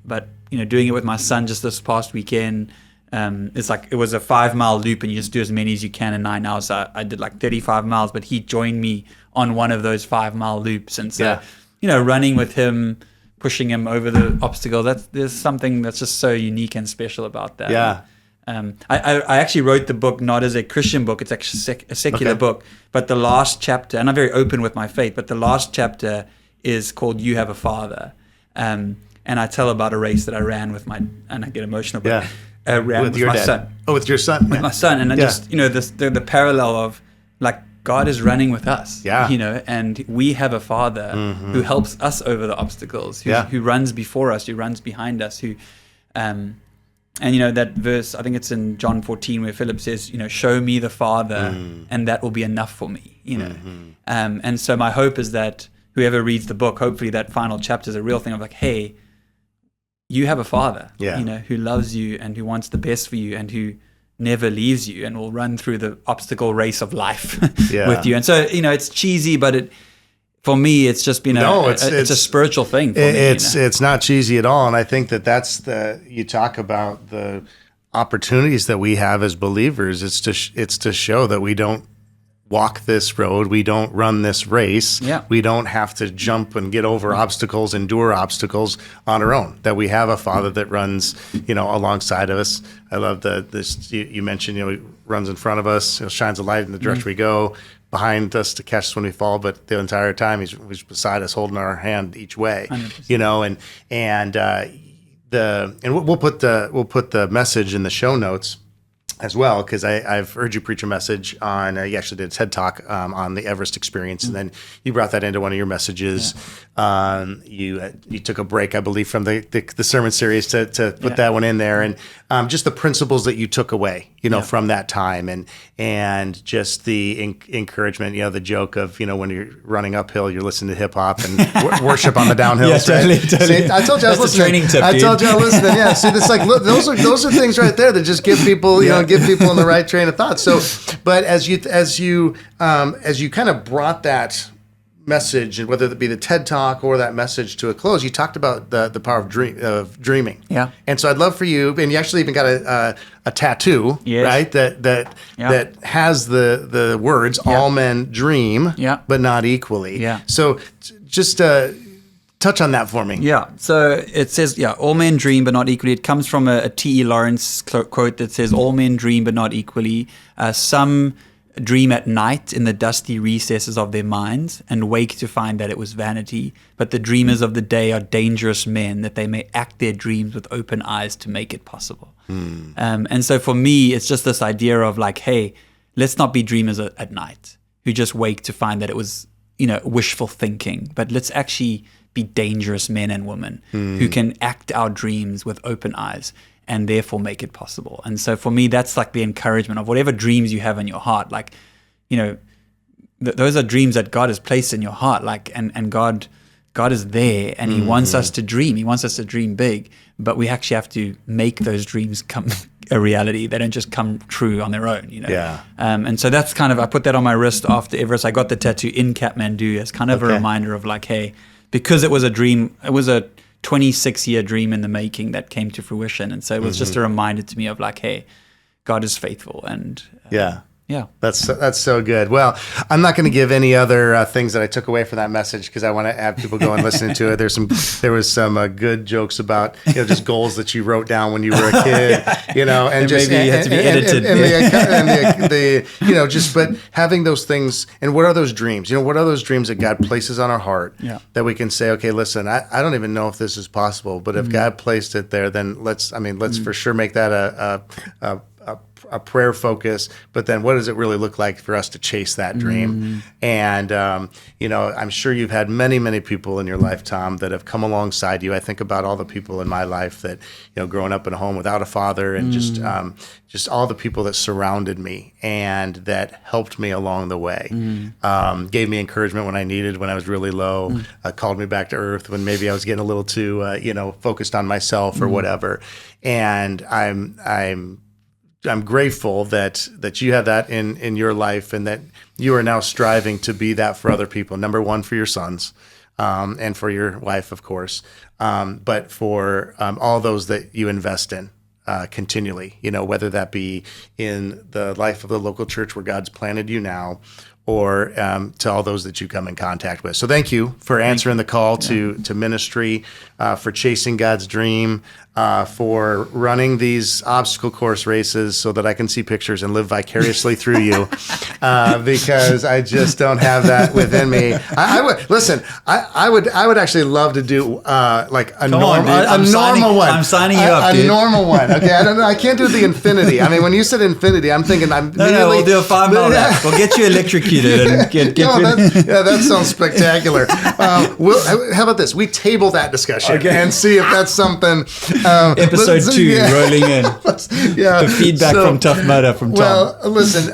But, doing it with my son just this past weekend, it's like it was a 5-mile loop and you just do as many as you can in 9 hours. So I did like 35 miles, but he joined me on one of those 5-mile loops. And so, running with him, pushing him over the obstacle, there's something that's just so unique and special about that. Yeah. I actually wrote the book not as a Christian book. It's actually a secular book. But the last chapter, and I'm very open with my faith, but the last chapter is called You Have a Father. And I tell about a race that I ran with and I get emotional, but I ran with my son. Oh, with your son? With my son. And I just, the parallel of like, God is running with us, and we have a Father who helps us over the obstacles, who runs before us, who runs behind us, and that verse, I think it's in John 14 where Philip says, show me the Father and that will be enough for me, and so my hope is that whoever reads the book, hopefully that final chapter is a real thing of like, hey, you have a Father, who loves you and who wants the best for you and who never leaves you and will run through the obstacle race of life with you. And so, it's cheesy, but for me, it's just been it's a spiritual thing for me. It's not cheesy at all. And I think that's you talk about the opportunities that we have as believers. It's to show that we don't walk this road. We don't run this race. Yeah. We don't have to jump and get over obstacles, endure obstacles on our own, that we have a Father that runs, alongside of us. I love this you mentioned, he runs in front of us, shines a light in the direction we go, behind us to catch us when we fall, but the entire time he's beside us, holding our hand each way, 100%. And we'll put the message in the show notes as well, because I've heard you preach a message on, you actually did a TED Talk on the Everest experience, and then you brought that into one of your messages. Yeah. You took a break, I believe, from the sermon series to put that one in there, and just the principles that you took away, from that time, and just the encouragement, the joke of, when you're running uphill, you're listening to hip hop and worship on the downhill. Totally. See, I told you I was listening. Training tip, I told you I was listening. Yeah. See, it's like, look, those are things right there that just give people, give people in the right train of thought. So, but as you kind of brought that message, and whether it be the TED Talk or that message to a close, you talked about the power of dreaming. Yeah. And so I'd love for you, and you actually even got a tattoo, right? That has the words "All men dream, but not equally." Yeah. So just touch on that for me. Yeah. So it says, all men dream, but not equally. It comes from a T.E. Lawrence quote that says, all men dream, but not equally. Some dream at night in the dusty recesses of their minds and wake to find that it was vanity. But the dreamers of the day are dangerous men, that they may act their dreams with open eyes to make it possible. And so for me, it's just this idea of like, hey, let's not be dreamers at night who just wake to find that it was, wishful thinking, but let's actually be dangerous men and women who can act our dreams with open eyes. and therefore make it possible. And so for me, that's like the encouragement of whatever dreams you have in your heart. Like, those are dreams that God has placed in your heart. Like, and God is there, and He wants us to dream. He wants us to dream big, but we actually have to make those dreams come a reality. They don't just come true on their own, Yeah. And so that's kind of, I put that on my wrist after Everest. I got the tattoo in Kathmandu as kind of a reminder of like, hey, because it was a dream, it was a 26-year dream in the making that came to fruition. And so it was just a reminder to me of like, hey, God is faithful. And yeah. Yeah, that's so good. Well, I'm not going to give any other things that I took away from that message because I want to have people go and listen to it. There was some good jokes about just goals that you wrote down when you were a kid, and just maybe you had to be edited. But having those things, and what are those dreams? What are those dreams that God places on our heart that we can say, okay, listen, I don't even know if this is possible, but if God placed it there, then let's for sure make that a prayer focus, but then what does it really look like for us to chase that dream? And, I'm sure you've had many, many people in your life, Tom, that have come alongside you. I think about all the people in my life that, growing up in a home without a father and just all the people that surrounded me and that helped me along the way, gave me encouragement when I needed, when I was really low, called me back to earth when maybe I was getting a little too, focused on myself or whatever. And I'm grateful that you have that in your life and that you are now striving to be that for other people. Number one, for your sons, and for your wife, of course, but for all those that you invest in continually, whether that be in the life of the local church where God's planted you now, or to all those that you come in contact with. So thank you for answering the call to ministry, for chasing God's dream, for running these obstacle course races so that I can see pictures and live vicariously through you, because I just don't have that within me. I would actually love to do like a normal one. I'm signing you up, dude. A normal one. Okay, I don't know. I can't do the infinity. I mean, when you said infinity, I'm thinking we'll do a 5-mile lap. We'll get you electrocuted and get that sounds spectacular. How about this? We table that discussion and see if that's something. Episode 2 rolling in. The feedback from Tough Mudder from Tom. Well, listen,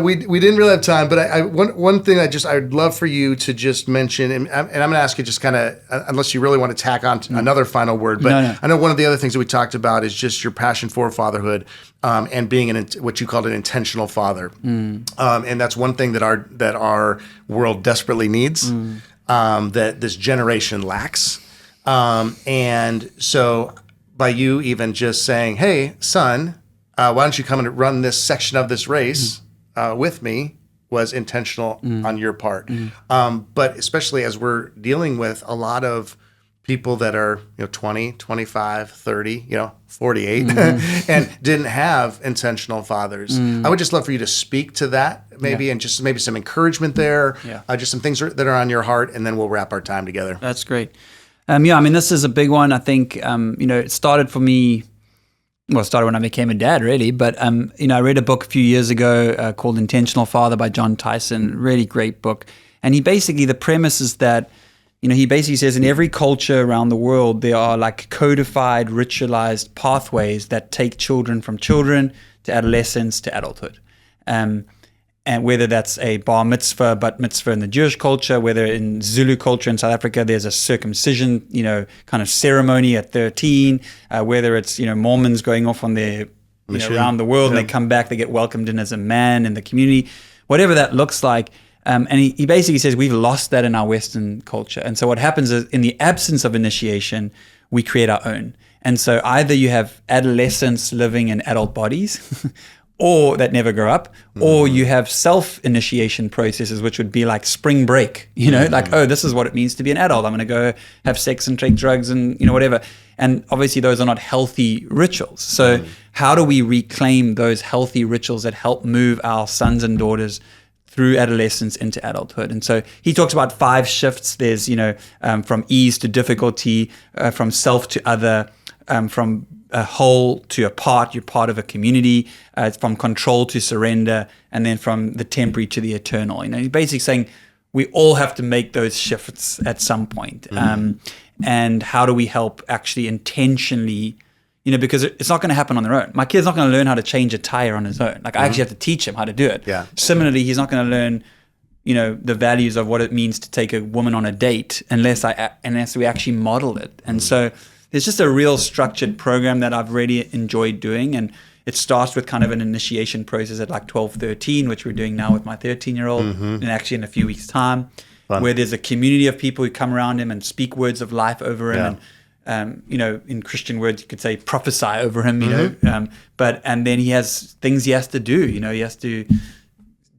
we didn't really have time, but one thing I'd love for you to just mention, and I'm going to ask you just kind of, unless you really want to tack on another final word, but I know one of the other things that we talked about is just your passion for fatherhood, and being what you called an intentional father, and that's one thing that our world desperately needs, that this generation lacks, and so by you even just saying, "Hey, son, why don't you come and run this section of this race with me?" was intentional on your part, but especially as we're dealing with a lot of people that are 20, 25, 30, 48, and didn't have intentional fathers. I would just love for you to speak to that maybe, and just maybe some encouragement there, just some things that are on your heart, and then we'll wrap our time together. That's great. This is a big one. I think, it started for me, it started when I became a dad, really. But, I read a book a few years ago called Intentional Father by John Tyson, really great book. And the premise is that, he basically says in every culture around the world, there are like codified, ritualized pathways that take children from children to adolescence to adulthood. And whether that's a bar mitzvah, bat mitzvah in the Jewish culture, whether in Zulu culture in South Africa, there's a circumcision, kind of ceremony at 13, whether it's, Mormons going off on their, around the world, and they come back, they get welcomed in as a man in the community, whatever that looks like. And he basically says we've lost that in our Western culture. And so what happens is, in the absence of initiation, we create our own. And so either you have adolescents living in adult bodies, or that never grow up, or you have self-initiation processes, which would be like spring break, like, oh, this is what it means to be an adult. I'm going to go have sex and take drugs and, whatever. And obviously those are not healthy rituals. So how do we reclaim those healthy rituals that help move our sons and daughters through adolescence into adulthood? And so he talks about 5 shifts. There's, from ease to difficulty, from self to other, from a whole to a part, you're part of a community, from control to surrender, and then from the temporary to the eternal. He's basically saying we all have to make those shifts at some point. And how do we help actually intentionally, because it's not going to happen on their own. My kid's not going to learn how to change a tire on his own. Like I actually have to teach him how to do it. Yeah. Similarly, he's not going to learn, the values of what it means to take a woman on a date unless we actually model it. And so it's just a real structured program that I've really enjoyed doing. And it starts with kind of an initiation process at like 12, 13, which we're doing now with my 13-year-old, and actually in a few weeks' time, where there's a community of people who come around him and speak words of life over him. And, in Christian words, you could say prophesy over him, and then he has things he has to do. He has to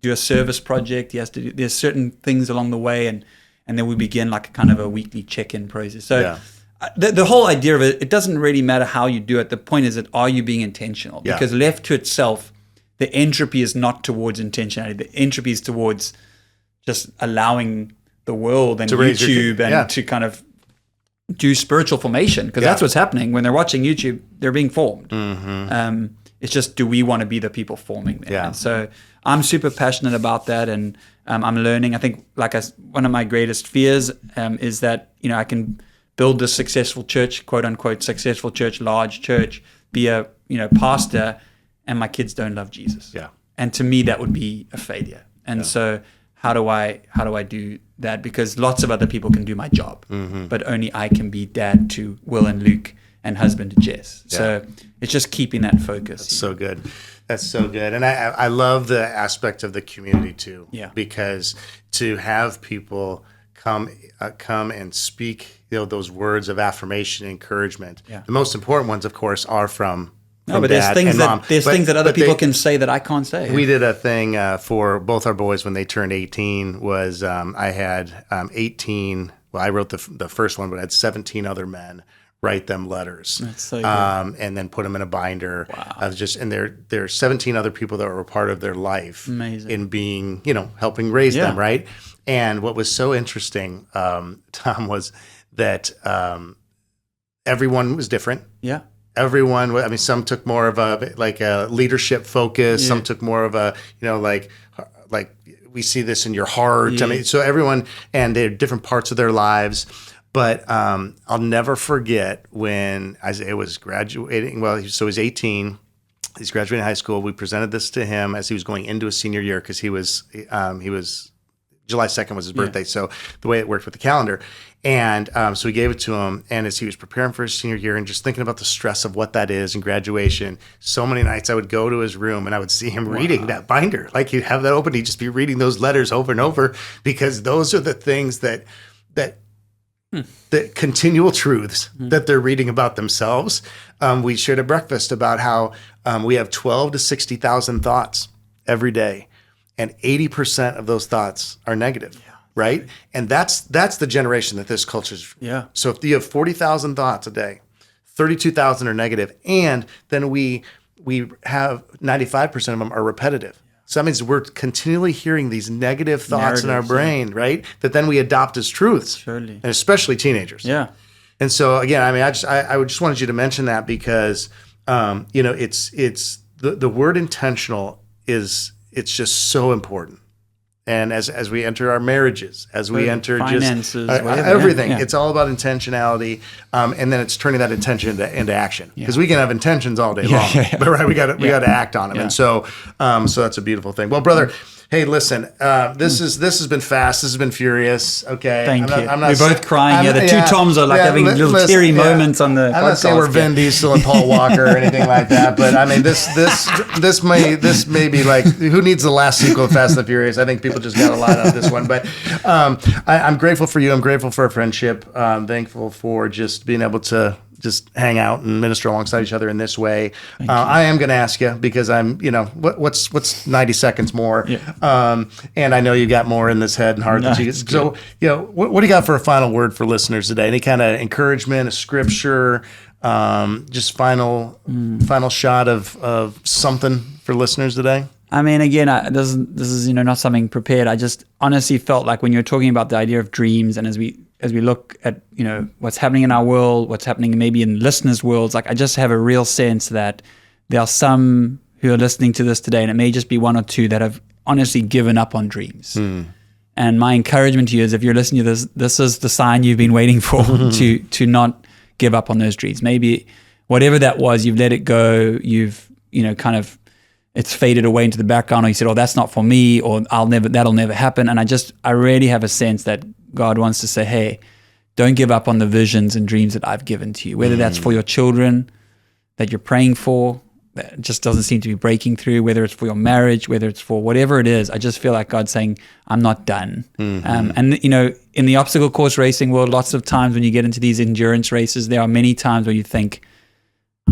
do a service project. There's certain things along the way, and then we begin like a kind of a weekly check-in process. So the whole idea of it doesn't really matter how you do it. The point is that are you being intentional? Because left to itself, the entropy is not towards intentionality. The entropy is towards just allowing the world and to YouTube and to kind of do spiritual formation, because that's what's happening when they're watching YouTube. They're being formed. It's just, do we want to be the people forming them? And so I'm super passionate about that, and I'm learning. I think one of my greatest fears is that I can build this successful church, quote unquote successful church, large church, be a pastor, and my kids don't love Jesus. And to me that would be a failure. And so how do I do that? Because lots of other people can do my job, but only I can be dad to Will and Luke and husband to Jess. So it's just keeping that focus. That's so good. That's so good. And I love the aspect of the community too. Because to have people come and speak, those words of affirmation and encouragement. The most important ones, of course, are from but there's things that other people can say that I can't say. We did a thing for both our boys when they turned 18. Was I had 18. Well, I wrote the first one, but I had 17 other men write them letters. That's so good. And then put them in a binder. Wow. And there are 17 other people that were a part of their life. Amazing. In being, helping raise them, right? And what was so interesting, Tom, was that everyone was different. Everyone, some took more of a leadership focus. Some took more of a, like we see this in your heart. So everyone, and they're different parts of their lives. But I'll never forget when Isaiah was graduating. Well, so he's 18. He's graduating high school. We presented this to him as he was going into his senior year, because he was July 2nd was his birthday. So the way it worked with the calendar. And so we gave it to him. And as he was preparing for his senior year and just thinking about the stress of what that is in graduation, so many nights I would go to his room and I would see him reading that binder. Like he'd have that open. He'd just be reading those letters over and over, because those are the things that the continual truths that they're reading about themselves. We shared at breakfast about how we have 12 to 60,000 thoughts every day. And 80% of those thoughts are negative, right? And that's the generation that this culture's. So if you have 40,000 thoughts a day, 32,000 are negative, and then we have 95% of them are repetitive. So that means we're continually hearing these negative thoughts in our brain, right? That then we adopt as truths, Surely. And especially teenagers. And so again, I just wanted you to mention that, because it's the word intentional is. It's just so important. And as we enter our marriages, as we enter finances, just everything, it's all about intentionality. And then it's turning that intention into action, because we can have intentions all day long, but we got to act on them. And so that's a beautiful thing. Well, brother, hey, listen, this has been fast. This has been furious. Okay. Thank you. We're both crying. The two Toms are having little teary moments on the podcast. I'm not saying we're Vin Diesel and Paul Walker or anything like that, but this may be like, who needs the last sequel of Fast and the Furious? I think people just got a lot out of this one. But I'm grateful for you. I'm grateful for our friendship. I'm thankful for just being able to just hang out and minister alongside each other in this way. I am going to ask you, because I'm, what's 90 seconds more? And I know you got more in this head and heart. So, what do you got for a final word for listeners today? Any kind of encouragement, a scripture, just final shot of something for listeners today? I mean, again, this is not something prepared. I just honestly felt like when you're talking about the idea of dreams, and as we look at what's happening in our world, what's happening maybe in listeners' worlds, like I just have a real sense that there are some who are listening to this today, and it may just be one or two that have honestly given up on dreams. And my encouragement to you is, if you're listening to this is the sign you've been waiting for to not give up on those dreams. Maybe whatever that was, you've let it go. You've, kind of, it's faded away into the background, or you said, "Oh, that's not for me," or that'll never happen. And I really have a sense that God wants to say, "Hey, don't give up on the visions and dreams that I've given to you, whether that's for your children that you're praying for, that just doesn't seem to be breaking through, whether it's for your marriage, whether it's for whatever it is." I just feel like God's saying, "I'm not done." And in the obstacle course racing world, lots of times when you get into these endurance races, there are many times where you think,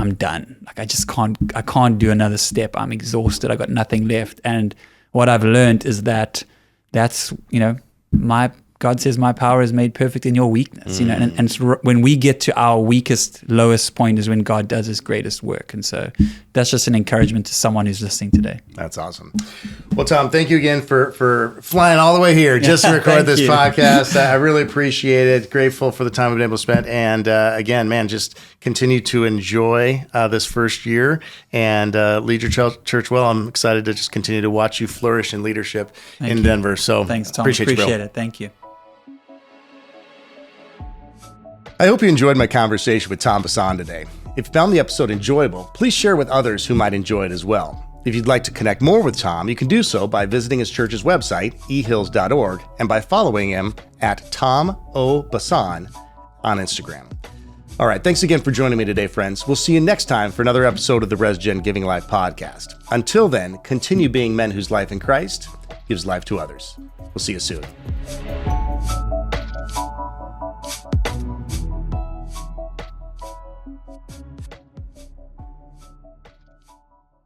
"I'm done. Like I can't do another step. I'm exhausted. I got nothing left." And what I've learned is that's God says, "My power is made perfect in your weakness." And it's when we get to our weakest, lowest point is when God does His greatest work. And so that's just an encouragement to someone who's listening today. That's awesome. Well, Tom, thank you again for flying all the way here just to record this podcast. I really appreciate it. Grateful for the time we've been able to spend. And again, man, just continue to enjoy this first year and lead your church well. I'm excited to just continue to watch you flourish in leadership in Denver. So thanks, Tom. Appreciate it. Thank you. I hope you enjoyed my conversation with Tom Basson today. If you found the episode enjoyable, please share with others who might enjoy it as well. If you'd like to connect more with Tom, you can do so by visiting his church's website, ehills.org, and by following him at Tom O. Basson on Instagram. All right, thanks again for joining me today, friends. We'll see you next time for another episode of the RESGEN Giving Life Podcast. Until then, continue being men whose life in Christ gives life to others. We'll see you soon.